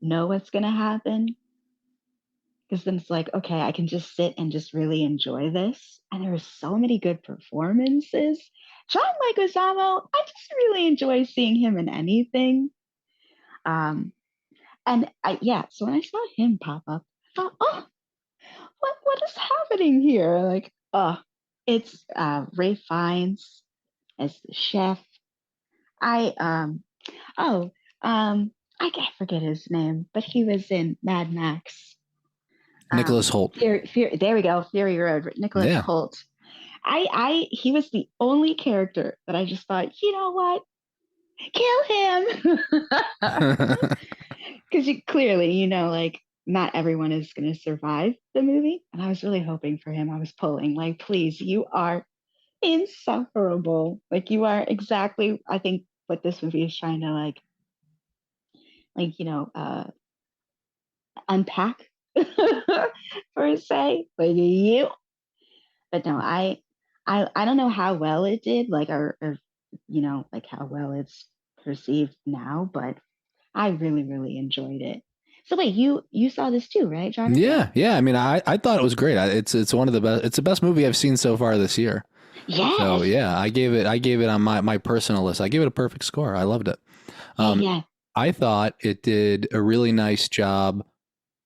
know what's gonna happen. Because then it's like, okay, I can just sit and just really enjoy this. And there were so many good performances. John Leguizamo, I just really enjoy seeing him in anything. And so when I saw him pop up, I thought, oh, what is happening here? Like, it's Ray Fiennes as the chef. I can't forget his name, but he was in Mad Max. Nicholas Hoult. There we go. Fury Road. Nicholas Hoult. He was the only character that I just thought, you know what? Kill him. Because clearly, like not everyone is going to survive the movie. And I was really hoping for him. I was pulling like, please, you are insufferable. Like you are exactly, I think, what this movie is trying to unpack per se. Like you. But no, I don't know how well it did, like or like how well it's perceived now, but I really, really enjoyed it. So wait, you saw this too, right, Jonathan? Yeah. I mean, I thought it was great. It's one of the best. It's the best movie I've seen so far this year. Yeah. So yeah, I gave it on my personal list. I gave it a perfect score. I loved it. Yeah. I thought it did a really nice job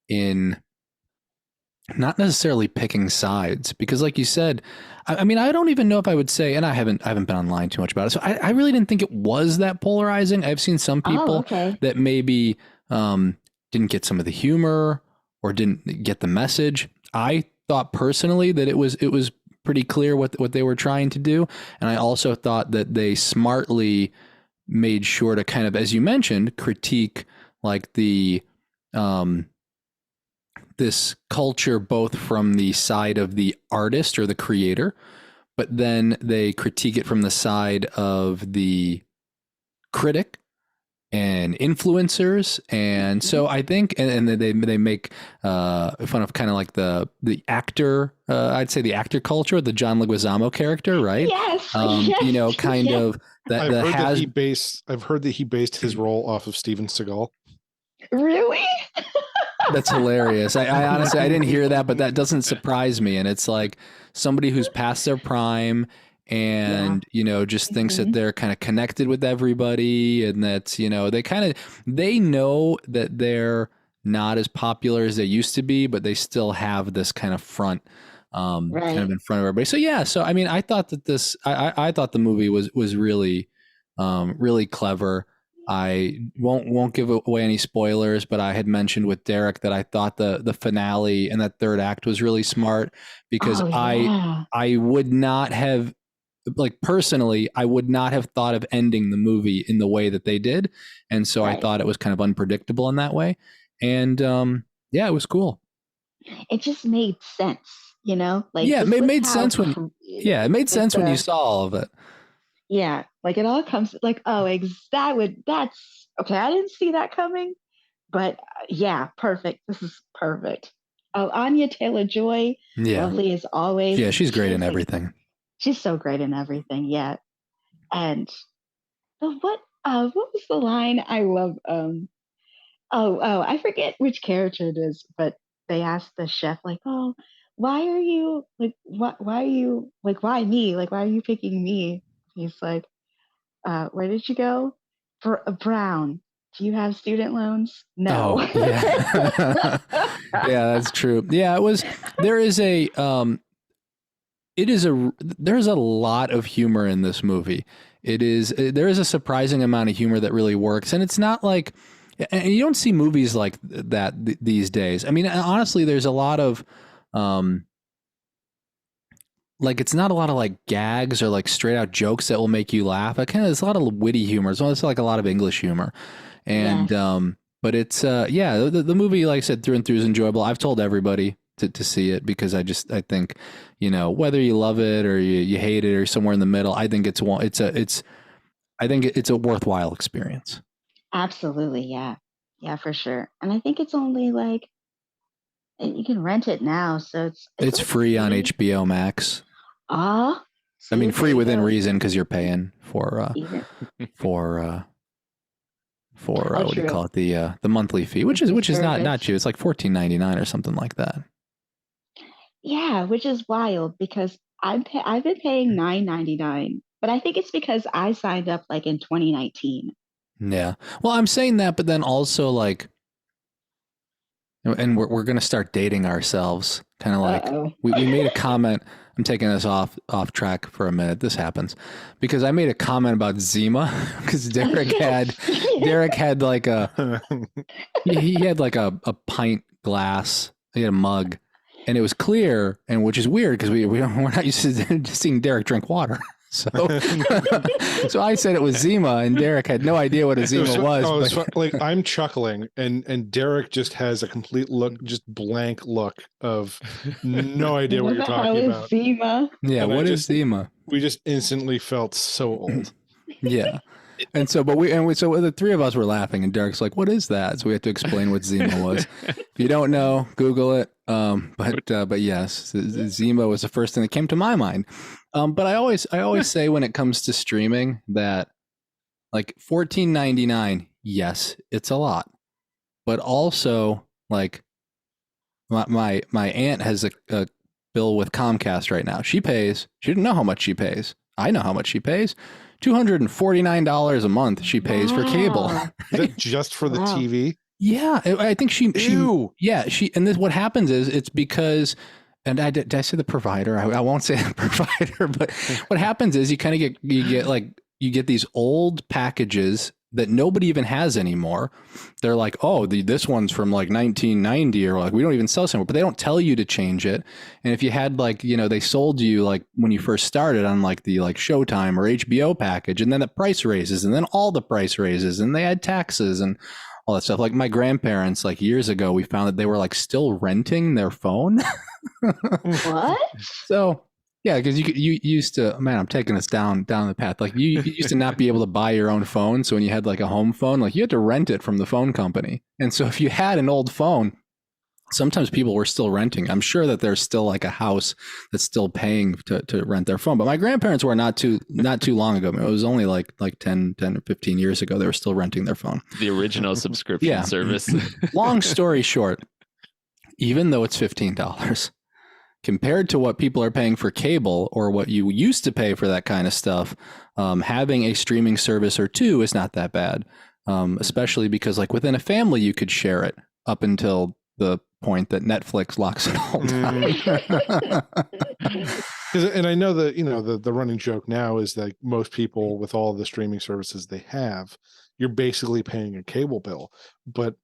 in not necessarily picking sides, because like you said, I mean, I don't even know if I would say, and I haven't been online too much about it, so I really didn't think it was that polarizing. I've seen some Oh, people okay. that maybe didn't get some of the humor or didn't get the message. I thought personally that it was pretty clear what they were trying to do, and I also thought that they smartly made sure to kind of, as you mentioned, critique like the um this culture both from the side of the artist or the creator, but then they critique it from the side of the critic and influencers. And Mhm. so I think, and they make fun of kind of like the actor, I'd say the actor culture, the John Leguizamo character, right? Yes, yes, You know, kind yes. of that the has. I've heard that he based his role off of Steven Seagal. Really? That's hilarious. I honestly I didn't hear that, but that doesn't surprise me. And it's like somebody who's past their prime Yeah. and you know just thinks that Hmm. they're kind of connected with everybody, and that you know they know that they're not as popular as they used to be, but they still have this kind of front kind of Right. in front of everybody. So yeah, so I mean I thought that I thought the movie was really really clever. I won't give away any spoilers, but I had mentioned with Derek that I thought the finale and that third act was really smart, because Oh, yeah. I would not have, like personally, I would not have thought of ending the movie in the way that they did, and so I Right. thought it was kind of unpredictable in that way, and yeah, it was cool. It just made sense, like Yeah, just with made how, sense when it made with sense when you the, saw all of it. yeah, like it all comes like, oh, that's okay. I didn't see that coming, but yeah, perfect. This is perfect. Oh, Anya Taylor-Joy, Yeah, lovely as always. yeah, she's great in She's like, everything. she's so great in everything. Yeah. And what was the line I love? Oh, I forget which character it is, but they asked the chef, like, "Oh, why are you like, why are you like, why me? Like, why are you picking me?" He's like, "Where did you go? Brown. Do you have student loans? No." Oh yeah, yeah, that's true. Yeah, it was. There is a it is a there's a lot of humor in this movie. There is a surprising amount of humor that really works, and it's not like, and you don't see movies like that these days. I mean, honestly, there's a lot of um like it's not a lot of like gags or like straight out jokes that will make you laugh. I kind of There's a lot of witty humor. It's almost like a lot of English humor, and Yes, but it's yeah, the movie, like I said, through and through is enjoyable. I've told everybody to see it, because I think, you know, whether you love it or you hate it or somewhere in the middle, I think I think it's a worthwhile experience. absolutely, yeah, yeah, for sure. And I think it's only like you can rent it now, so it's It's like free on free. HBO Max. Ah, I see, mean, there free you within go. reason, because you're paying Even for oh, what do you true. call it, the monthly fee, It's the which is not service. cheap. It's like $14.99 or something like that. Yeah, which is wild because I've been paying 9.99, but I think it's because I signed up like in 2019. Yeah. Well, I'm saying that, but then also like, and we're gonna start dating ourselves, kind of like Uh-oh. we made a comment. I'm taking this off track for a minute. This happens because I made a comment about Zima, because Yes. Derek had like he had like a pint glass. He had a mug, and it was clear, and which is weird because we're not used to seeing Derek drink water. So so I said it was Zima, and Derek had no idea what a Zima was. It was But like I'm chuckling, and Derek just has a complete look, just blank look of no idea what What you're the hell talking is about, Zima? yeah, and what is Zima? we just instantly felt so old. Yeah. And so, so the three of us were laughing, and Derek's like, "What is that?" So we have to explain what Zima was. If you don't know, Google it. But yes, Zima was the first thing that came to my mind. But I always say when it comes to streaming that like $14.99, yes, it's a lot, but also like my aunt has a bill with Comcast right now. She didn't know how much she pays. I know how much she pays. $249 a month she pays for cable. Wow. Is that just for the Wow. TV? Yeah, I think she Ew. and this what happens is it's because, and did I say the provider? I won't say the provider, but what happens is you get these old packages that nobody even has anymore. They're like, oh, this one's from like 1990, or like we don't even sell this anymore, but they don't tell you to change it. And if you had like, they sold you like when you first started on like the like Showtime or HBO package, and then the price raises, and then all the price raises, and they had taxes and all that stuff. Like my grandparents, like years ago, we found that they were like still renting their phone. What? So yeah, because you used to, man, I'm taking us down the path. Like you used to not be able to buy your own phone. So when you had like a home phone, like you had to rent it from the phone company. And so if you had an old phone, sometimes people were still renting. I'm sure that there's still like a house that's still paying to rent their phone. But my grandparents were not too long ago. It was only like 10 or 15 years ago. They were still renting their phone. The original subscription service. Long story short, even though it's $15 compared to what people are paying for cable or what you used to pay for that kind of stuff, having a streaming service or two is not that bad. Especially because like within a family, you could share it up until the point that Netflix locks it all down. And I know that, the running joke now is that most people with all the streaming services they have, you're basically paying a cable bill, but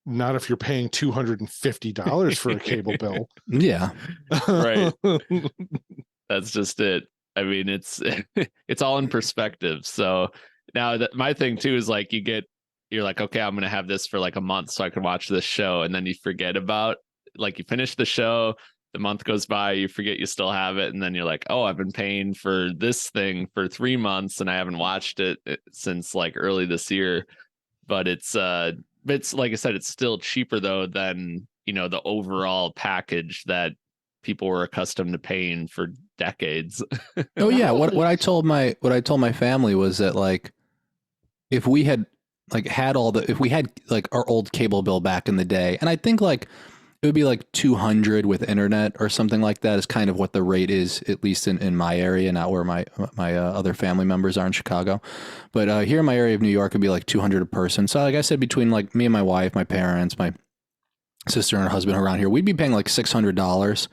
not if you're paying $250 for a cable bill. Yeah. Right. That's just it. I mean, it's all in perspective. So now that my thing too is like you're like, okay, I'm going to have this for like a month so I can watch this show. And then you forget about, like, you finish the show, the month goes by, you forget you still have it. And then you're like, oh, I've been paying for this thing for 3 months and I haven't watched it since like early this year. But it's like I said, it's still cheaper though than, the overall package that people were accustomed to paying for decades. Oh yeah. What I told my family was that like, if we had like if we had like our old cable bill back in the day, and I think like it would be like 200 with internet or something like that is kind of what the rate is, at least in my area, not where my other family members are in Chicago. But here in my area of New York, it'd be like 200 a person. So like I said, between like me and my wife, my parents, my sister and her husband around here, we'd be paying like $600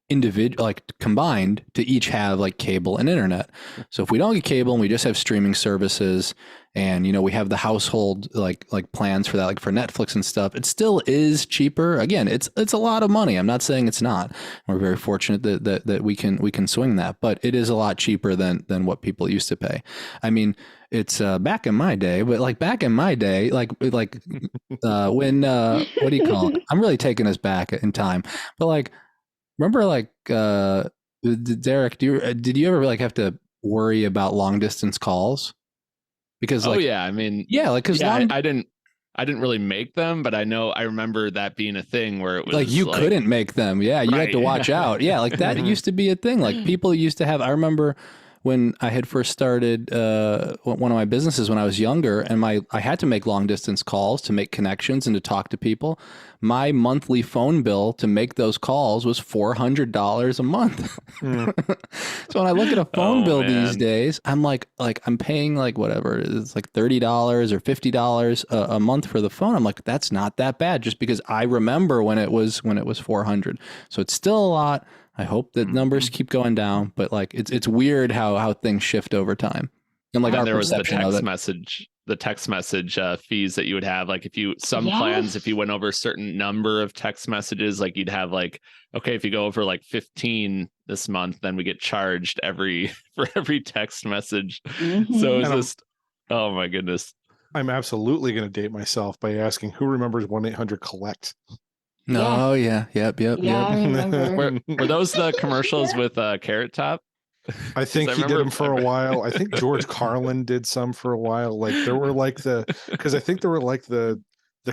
individual, like combined, to each have like cable and internet. So if we don't get cable and we just have streaming services, and we have the household like plans for that, like for Netflix and stuff, it still is cheaper. Again, it's a lot of money. I'm not saying it's not. We're very fortunate that we can swing that, but it is a lot cheaper than what people used to pay. I mean, it's back in my day, but like back in my day, like when what do you call it? I'm really taking us back in time, but like, remember like Derek, did you ever like have to worry about long distance calls? Because like, yeah, I mean, yeah, like because I didn't really make them, but I remember that being a thing where it was like you couldn't make them. Yeah, you had to watch out. Yeah, like that used to be a thing. Like people used to have. I remember when I had first started one of my businesses when I was younger, and I had to make long distance calls to make connections and to talk to people. My monthly phone bill to make those calls was $400 a month. So when I look at a phone bill these days, I'm like I'm paying like whatever, it's like $30 or $50 a month for the phone. I'm like, that's not that bad, just because I remember when it was $400. So it's still a lot. I hope that numbers keep going down, but like it's weird how things shift over time. And like our there was the text message fees that you would have. Like plans, if you went over a certain number of text messages, like you'd have like, okay, if you go over like 15 this month, then we get charged for every text message. Mm-hmm. So it's just, oh my goodness. I'm absolutely going to date myself by asking who remembers 1-800-COLLECT. No, yeah. Yep. I remember. Were those the commercials with Carrot Top? I think he did them for a while. I think George Carlin did some for a while. Like there were like because I think there were like the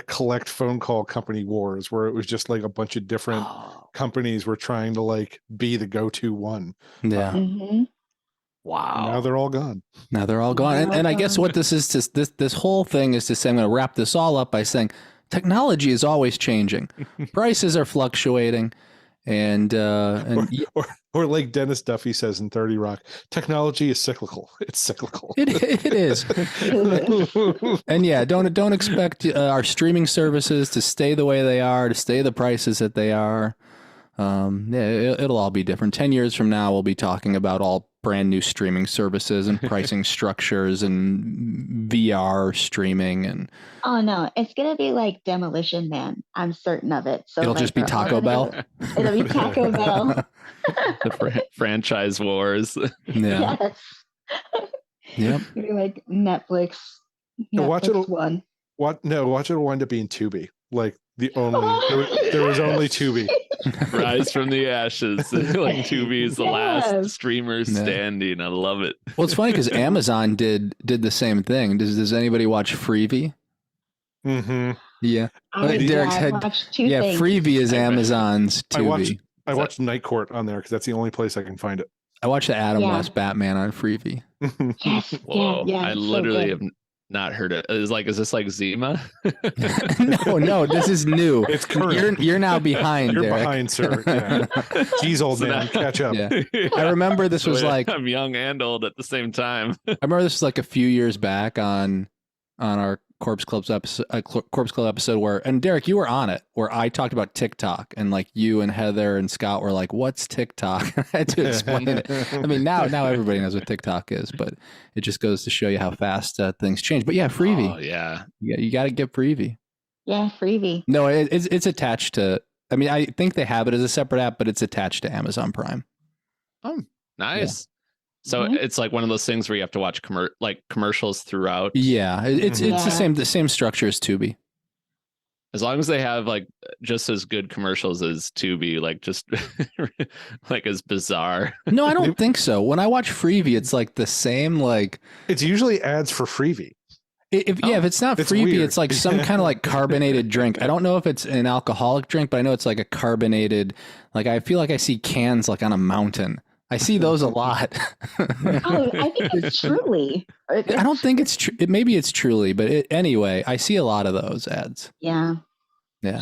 collect phone call company wars, where it was just like a bunch of different companies were trying to like be the go-to one. Yeah. Wow. Now they're all gone. And I guess what this is, this whole thing is to say, I'm going to wrap this all up by saying technology is always changing. Prices are fluctuating. And or like Dennis Duffy says in 30 Rock, technology is cyclical. It's cyclical. it is. And yeah, don't expect our streaming services to stay the way they are, to stay the prices that they are. It'll all be different. 10 years from now, we'll be talking about all brand new streaming services and pricing structures and VR streaming. And Oh no, it's gonna be like Demolition Man. I'm certain of it. So it'll like, just be they're all Taco gonna Bell. go- It'll be Taco Bell. The franchise wars. Yeah. Yes. Yep. It'll be like Netflix. Watch it. One. Watch it will wind up being Tubi. Like the only there was only Tubi. Rise from the ashes. Like Tubi is the last streamer standing. I love it. Well, it's funny because Amazon did the same thing. Does anybody watch Freevee? Mm-hmm. Yeah. Derek's head. Things. Freevee is Amazon's Tubi. I watched Night Court on there because that's the only place I can find it. I watched the Adam West Batman on Freevee. Yes. Whoa. Yeah, I literally have not heard it. Is this like Zima? No, this is new. It's current. You're now behind. You're Derek. behind, sir. Yeah. Jeez, old man, catch up. Yeah. I remember this was like I'm young and old at the same time. I remember this was like a few years back on our Corpse Club episode where, and Derek, you were on it, where I talked about TikTok, and like you and Heather and Scott were like, "What's TikTok?" I had to explain it. I mean, now everybody knows what TikTok is, but it just goes to show you how fast things change. But yeah, Freevee. Oh yeah, you got to get Freevee. Yeah, Freevee. No, it's attached to. I mean, I think they have it as a separate app, but it's attached to Amazon Prime. Oh, nice. So it's like one of those things where you have to watch commercials throughout. Yeah, it's the same structure as Tubi. As long as they have like just as good commercials as Tubi, like just like as bizarre. No, I don't think so. When I watch Freevee, it's like the same. Like it's usually ads for Freevee. If it's not Freevee, weird. It's like some kind of like carbonated drink. I don't know if it's an alcoholic drink, but I know it's like a carbonated. Like I feel like I see cans like on a mountain. I see those a lot. Oh, I think it's Truly. I don't think it's true. Maybe it's Truly, but anyway, I see a lot of those ads. Yeah.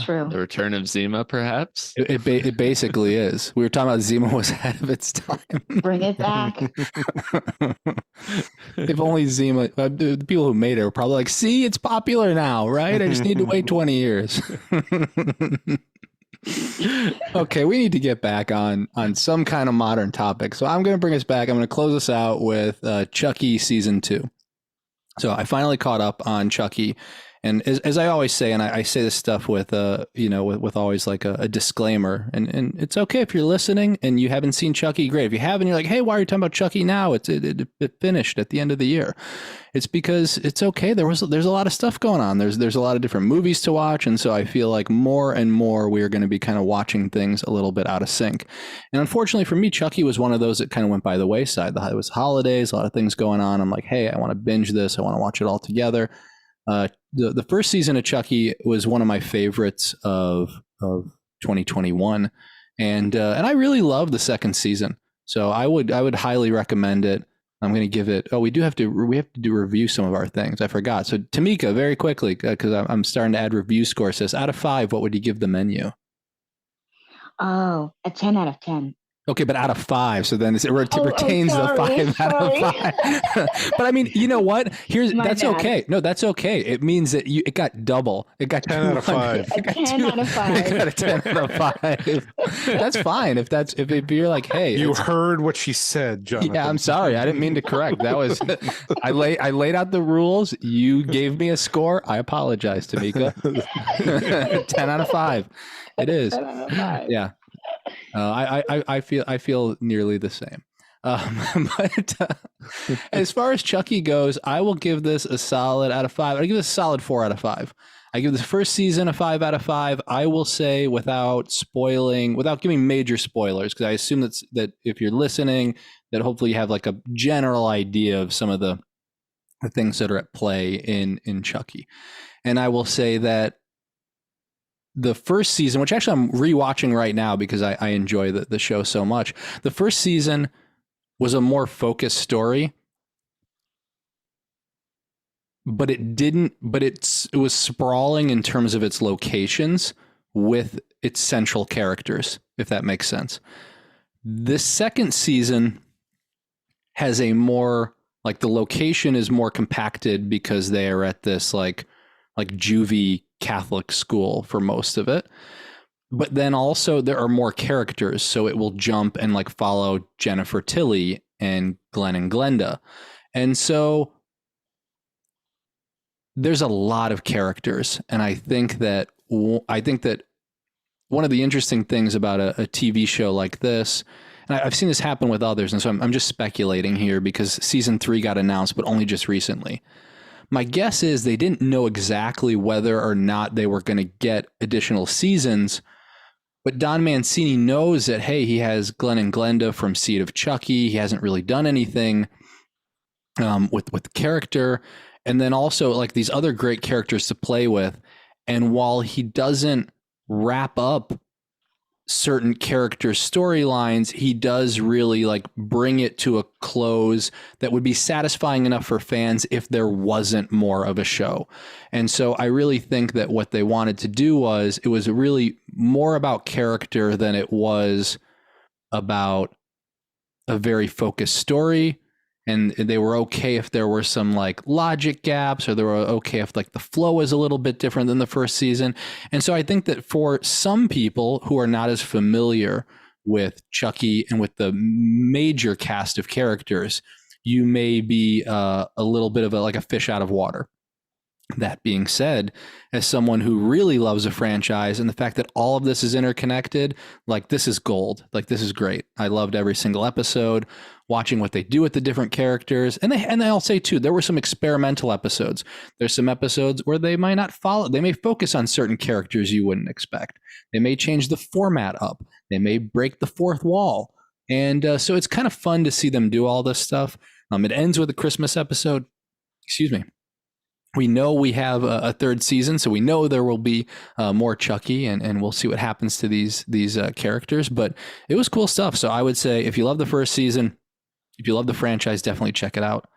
True. The return of Zima, perhaps. It basically is. We were talking about Zima was ahead of its time. Bring it back. If only Zima, the people who made it were probably like, "See, it's popular now, right? I just need to wait 20 years." Okay, we need to get back on some kind of modern topic. So I'm going to bring us back. I'm going to close us out with Chucky season 2. So I finally caught up on Chucky. And as I always say, and I say this stuff with with always like a disclaimer, and it's okay if you're listening and you haven't seen Chucky, great. If you haven't, you're like, hey, why are you talking about Chucky now? It finished at the end of the year. It's because it's okay. There's a lot of stuff going on. There's a lot of different movies to watch, and so I feel like more and more we are going to be kind of watching things a little bit out of sync. And unfortunately for me, Chucky was one of those that kind of went by the wayside. It was holidays, a lot of things going on. I'm like, hey, I want to binge this. I want to watch it all together. The first season of Chucky was one of my favorites of 2021, and I really love the second season. So I would highly recommend it. I'm going to give it. Oh, we have to review some of our things. I forgot. So Tamika, very quickly, because I'm starting to add review scores. Says out of 5, what would you give the menu? Oh, a 10 out of 10. Okay, but out of 5, so then it retains the 5 out of 5. But I mean, you know what? That's bad. Okay. No, that's okay. It means that it got double. It got 10 out of 5. A 10 out of 5. It got a 10 out of 5. That's fine. If you're like, hey, you heard what she said, Jonathan. Yeah, I'm sorry. I didn't mean to correct. That was I laid out the rules. You gave me a score. I apologize, Tamika. 10 out of 5. It is. 10 out of 5. Yeah. I feel nearly the same. But as far as Chucky goes, I will give this a solid out of 5. I give this a solid 4 out of 5. I give this first season a 5 out of 5. I will say without giving major spoilers, because I assume that if you're listening, that hopefully you have like a general idea of some of the things that are at play in Chucky. And I will say that the first season, which actually I'm rewatching right now because I enjoy the show so much. The first season was a more focused story, but it was sprawling in terms of its locations with its central characters, if that makes sense. This second season has a more, like, the location is more compacted because they are at this like juvie Catholic school for most of it. But then also there are more characters, so it will jump and like follow Jennifer Tilly and Glenn and Glenda. And so there's a lot of characters, and I think that one of the interesting things about a TV show like this, and I've seen this happen with others, and so I'm just speculating here because season 3 got announced, but only just recently. My guess is they didn't know exactly whether or not they were going to get additional seasons, but Don Mancini knows that, hey, he has Glenn and Glenda from Seed of Chucky. He hasn't really done anything with character, and then also like these other great characters to play with. And while he doesn't wrap up certain character storylines, he does really like bring it to a close that would be satisfying enough for fans if there wasn't more of a show. And so I really think that what they wanted to do was, it was really more about character than it was about a very focused story. And they were okay if there were some like logic gaps, or they were okay if like the flow is a little bit different than the first season. And so I think that for some people who are not as familiar with Chucky and with the major cast of characters, you may be a little bit of like a fish out of water. That being said, as someone who really loves a franchise and the fact that all of this is interconnected, like, this is gold. Like, this is great. I loved every single episode, watching what they do with the different characters. And I'll say too, there were some experimental episodes. There's some episodes where they might not follow. They may focus on certain characters you wouldn't expect. They may change the format up. They may break the fourth wall. And so it's kind of fun to see them do all this stuff. It ends with a Christmas episode. Excuse me. We know we have a third season, so we know there will be more Chucky, and we'll see what happens to these characters. But it was cool stuff. So I would say, if you love the first season, if you love the franchise, definitely check it out.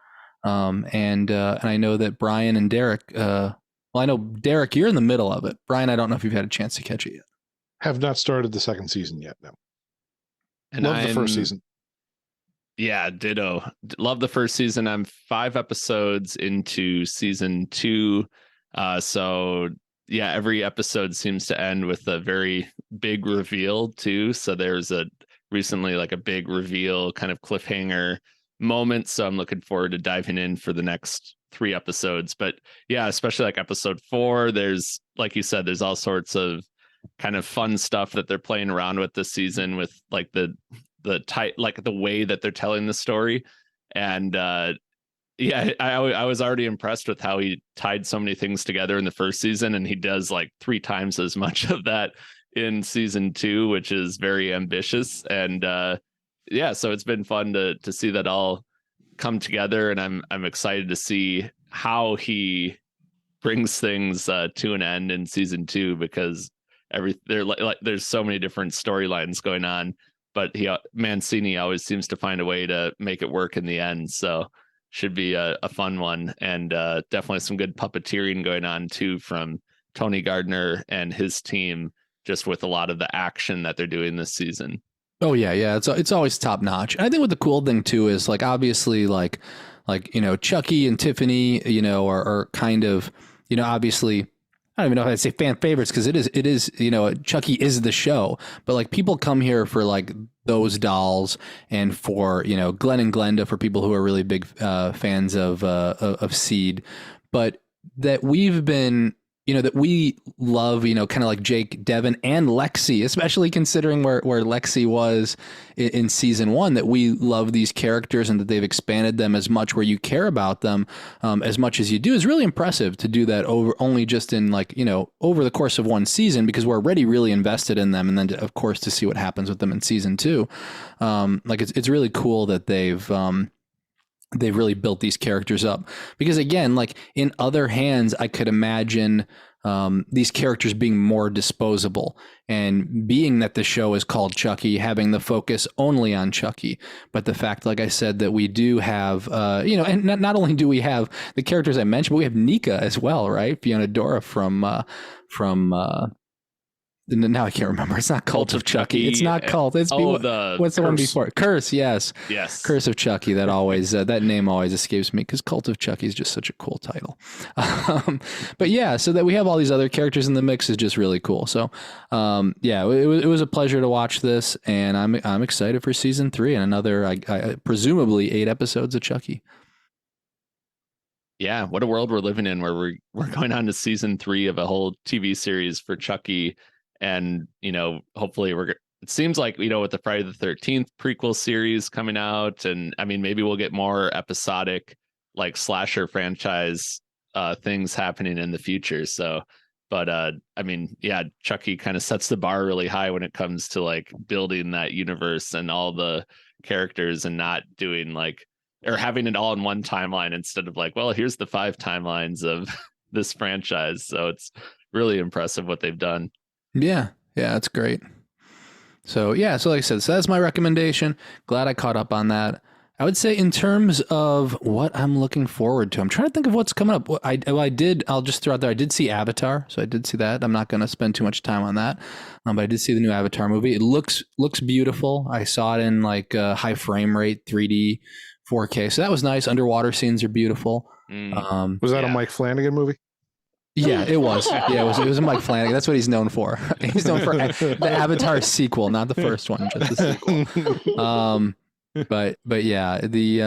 And I know that Brian and Derek, well, I know Derek, you're in the middle of it. Brian, I don't know if you've had a chance to catch it yet. Have not started the second season yet. No. And Love the first season. Yeah, ditto. Love the first season. I'm 5 episodes into season 2. So yeah, every episode seems to end with a very big reveal too. So there's recently like a big reveal kind of cliffhanger moment. So I'm looking forward to diving in for the next 3 episodes. But yeah, especially like episode 4, there's, like you said, there's all sorts of kind of fun stuff that they're playing around with this season, with like the way that they're telling the story. And yeah, I was already impressed with how he tied so many things together in the first season, and he does like 3 times as much of that in season 2, which is very ambitious. And yeah, so it's been fun to see that all come together, and I'm excited to see how he brings things to an end in season 2, because there's so many different storylines going on, but Mancini always seems to find a way to make it work in the end. So should be a fun one, and definitely some good puppeteering going on too from Tony Gardner and his team, just with a lot of the action that they're doing this season. Oh yeah, it's always top notch. And I think what the cool thing too is, like, obviously like Chucky and Tiffany, are kind of, obviously, I don't even know if I'd say fan favorites, because it is, Chucky is the show, but like people come here for like those dolls, and for, Glenn and Glenda for people who are really big fans of Seed, but that we've been, that we love, kind of like Jake, Devin, and Lexi, especially considering where Lexi was in season 1, that we love these characters and that they've expanded them as much where you care about them as much as you do, is really impressive to do that only just in like, over the course of 1 season, because we're already really invested in them. And then of course to see what happens with them in season 2. Like it's really cool that they've really built these characters up, because again, like in other hands, I could imagine these characters being more disposable, and being that the show is called Chucky, having the focus only on Chucky. But the fact, like I said, that we do have, and not only do we have the characters I mentioned, but we have Nika as well, right? Fiona Dora from Now I can't remember. It's not Cult of Chucky. It's not Cult. It's what's the one before? Curse. Yes. Curse of Chucky. That always that name always escapes me because Cult of Chucky is just such a cool title. But yeah, so that we have all these other characters in the mix is just really cool. So yeah, it was a pleasure to watch this, and I'm excited for season 3 and another presumably 8 episodes of Chucky. Yeah, what a world we're living in, where we're going on to season 3 of a whole TV series for Chucky. And, hopefully it seems like, with the Friday the 13th prequel series coming out, and I mean, maybe we'll get more episodic like slasher franchise things happening in the future. So, but I mean, yeah, Chucky kind of sets the bar really high when it comes to like building that universe and all the characters, and not doing like, or having it all in one timeline instead of like, well, here's the 5 timelines of this franchise. So it's really impressive what they've done. Yeah, that's great. So yeah, so like I said, so that's my recommendation. Glad I caught up on that. I would say in terms of what I'm looking forward to, I'm trying to think of what's coming up. I'll just throw out there, I did see Avatar, so I did see that. I'm not going to spend too much time on that, but I did see the new Avatar movie. It looks beautiful. I saw it in like high frame rate, 3D, 4K, so that was nice. Underwater scenes are beautiful. Was that a Mike Flanagan movie? Yeah, it was. Yeah, it was a Mike Flanagan. That's what he's known for. He's known for the Avatar sequel, not the first one, just the sequel. But yeah, the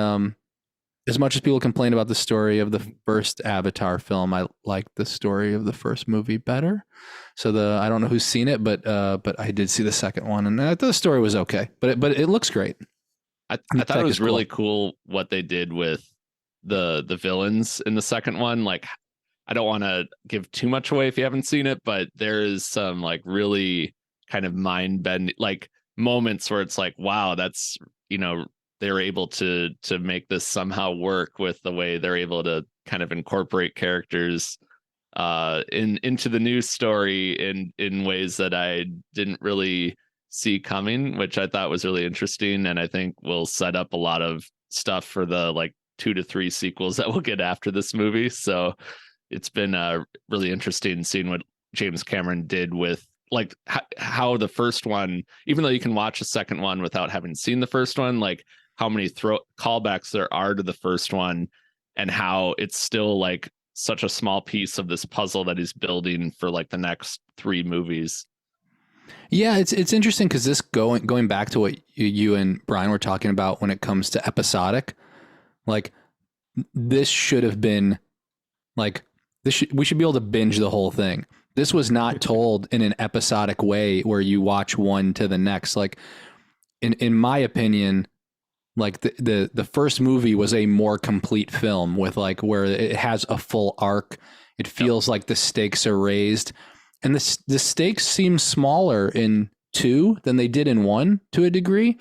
as much as people complain about the story of the first Avatar film, I like the story of the first movie better. So I don't know who's seen it, but I did see the second one, and I thought the story was okay. But it looks great. I thought it was really cool what they did with the villains in the second one. Like, I don't want to give too much away if you haven't seen it, but there is some like really kind of mind bending like moments where it's like, wow, that's, they're able to make this somehow work with the way they're able to kind of incorporate characters into the new story in ways that I didn't really see coming, which I thought was really interesting, and I think will set up a lot of stuff for the like 2 to 3 sequels that we'll get after this movie. So it's been really interesting seeing what James Cameron did with like how the first one, even though you can watch the second one without having seen the first one, like how many callbacks there are to the first one, and how it's still like such a small piece of this puzzle that he's building for like the next 3 movies. Yeah, it's interesting because this going back to what you and Brian were talking about when it comes to episodic, like this should have been like we should be able to binge the whole thing. This was not told in an episodic way where you watch one to the next. Like in my opinion, like the first movie was a more complete film with like where it has a full arc. It feels like the stakes are raised, and the stakes seem smaller in 2 than they did in 1 to a degree.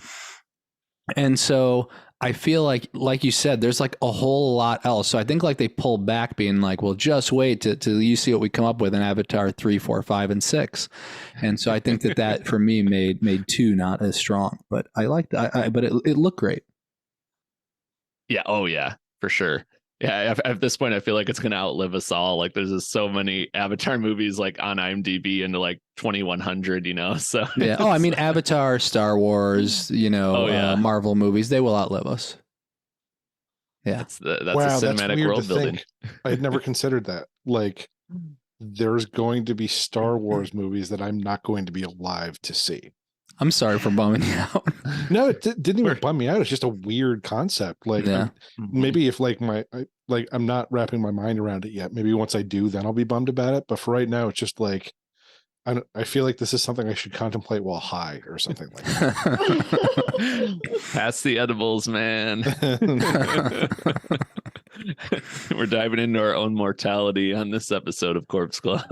And so I feel like you said, there's like a whole lot else. So I think like they pulled back being like, well, just wait till you see what we come up with in Avatar 3, 4, 5, and 6. And so I think that for me made 2 not as strong, but I liked that. But it looked great. Yeah. Oh yeah, for sure. Yeah. At this point, I feel like it's going to outlive us all. Like there's just so many Avatar movies like on IMDb into like 2100, So yeah. Oh, I mean, Avatar, Star Wars, Marvel movies, they will outlive us. Yeah. That's a cinematic world building. I had never considered that. Like there's going to be Star Wars movies that I'm not going to be alive to see. I'm sorry for bumming you out. No, it didn't even bum me out. It's just a weird concept. Like maybe if like I'm not wrapping my mind around it yet. Maybe once I do, then I'll be bummed about it. But for right now, it's just like I feel like this is something I should contemplate while high or something like that. Pass the edibles, man. We're diving into our own mortality on this episode of Corpse Club.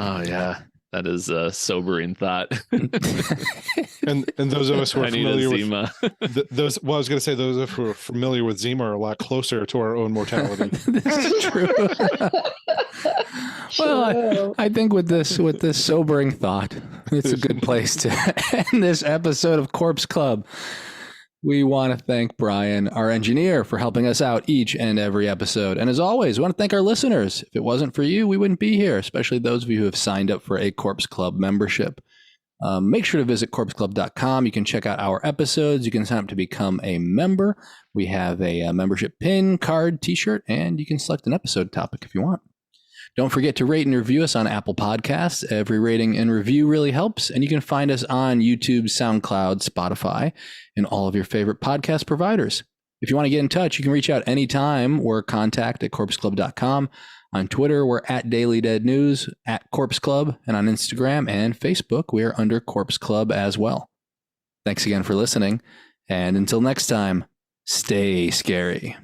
Oh yeah, that is a sobering thought. and those of us who are familiar with those, well, I was going to say those of us who are familiar with Zima are a lot closer to our own mortality. This is true. Well, I think with this sobering thought, it's a good place to end this episode of Corpse Club. We want to thank Bryan, our engineer, for helping us out each and every episode. And as always, we want to thank our listeners. If it wasn't for you, we wouldn't be here, especially those of you who have signed up for a Corpse Club membership. Make sure to visit corpseclub.com. You can check out our episodes. You can sign up to become a member. We have a membership pin, card, t-shirt, and you can select an episode topic if you want. Don't forget to rate and review us on Apple Podcasts. Every rating and review really helps. And you can find us on YouTube, SoundCloud, Spotify, and all of your favorite podcast providers. If you want to get in touch, you can reach out anytime. We're contact@corpseclub.com. On Twitter, we're @DailyDeadNews, @Corpse Club, and on Instagram and Facebook, we're under Corpse Club as well. Thanks again for listening. And until next time, stay scary.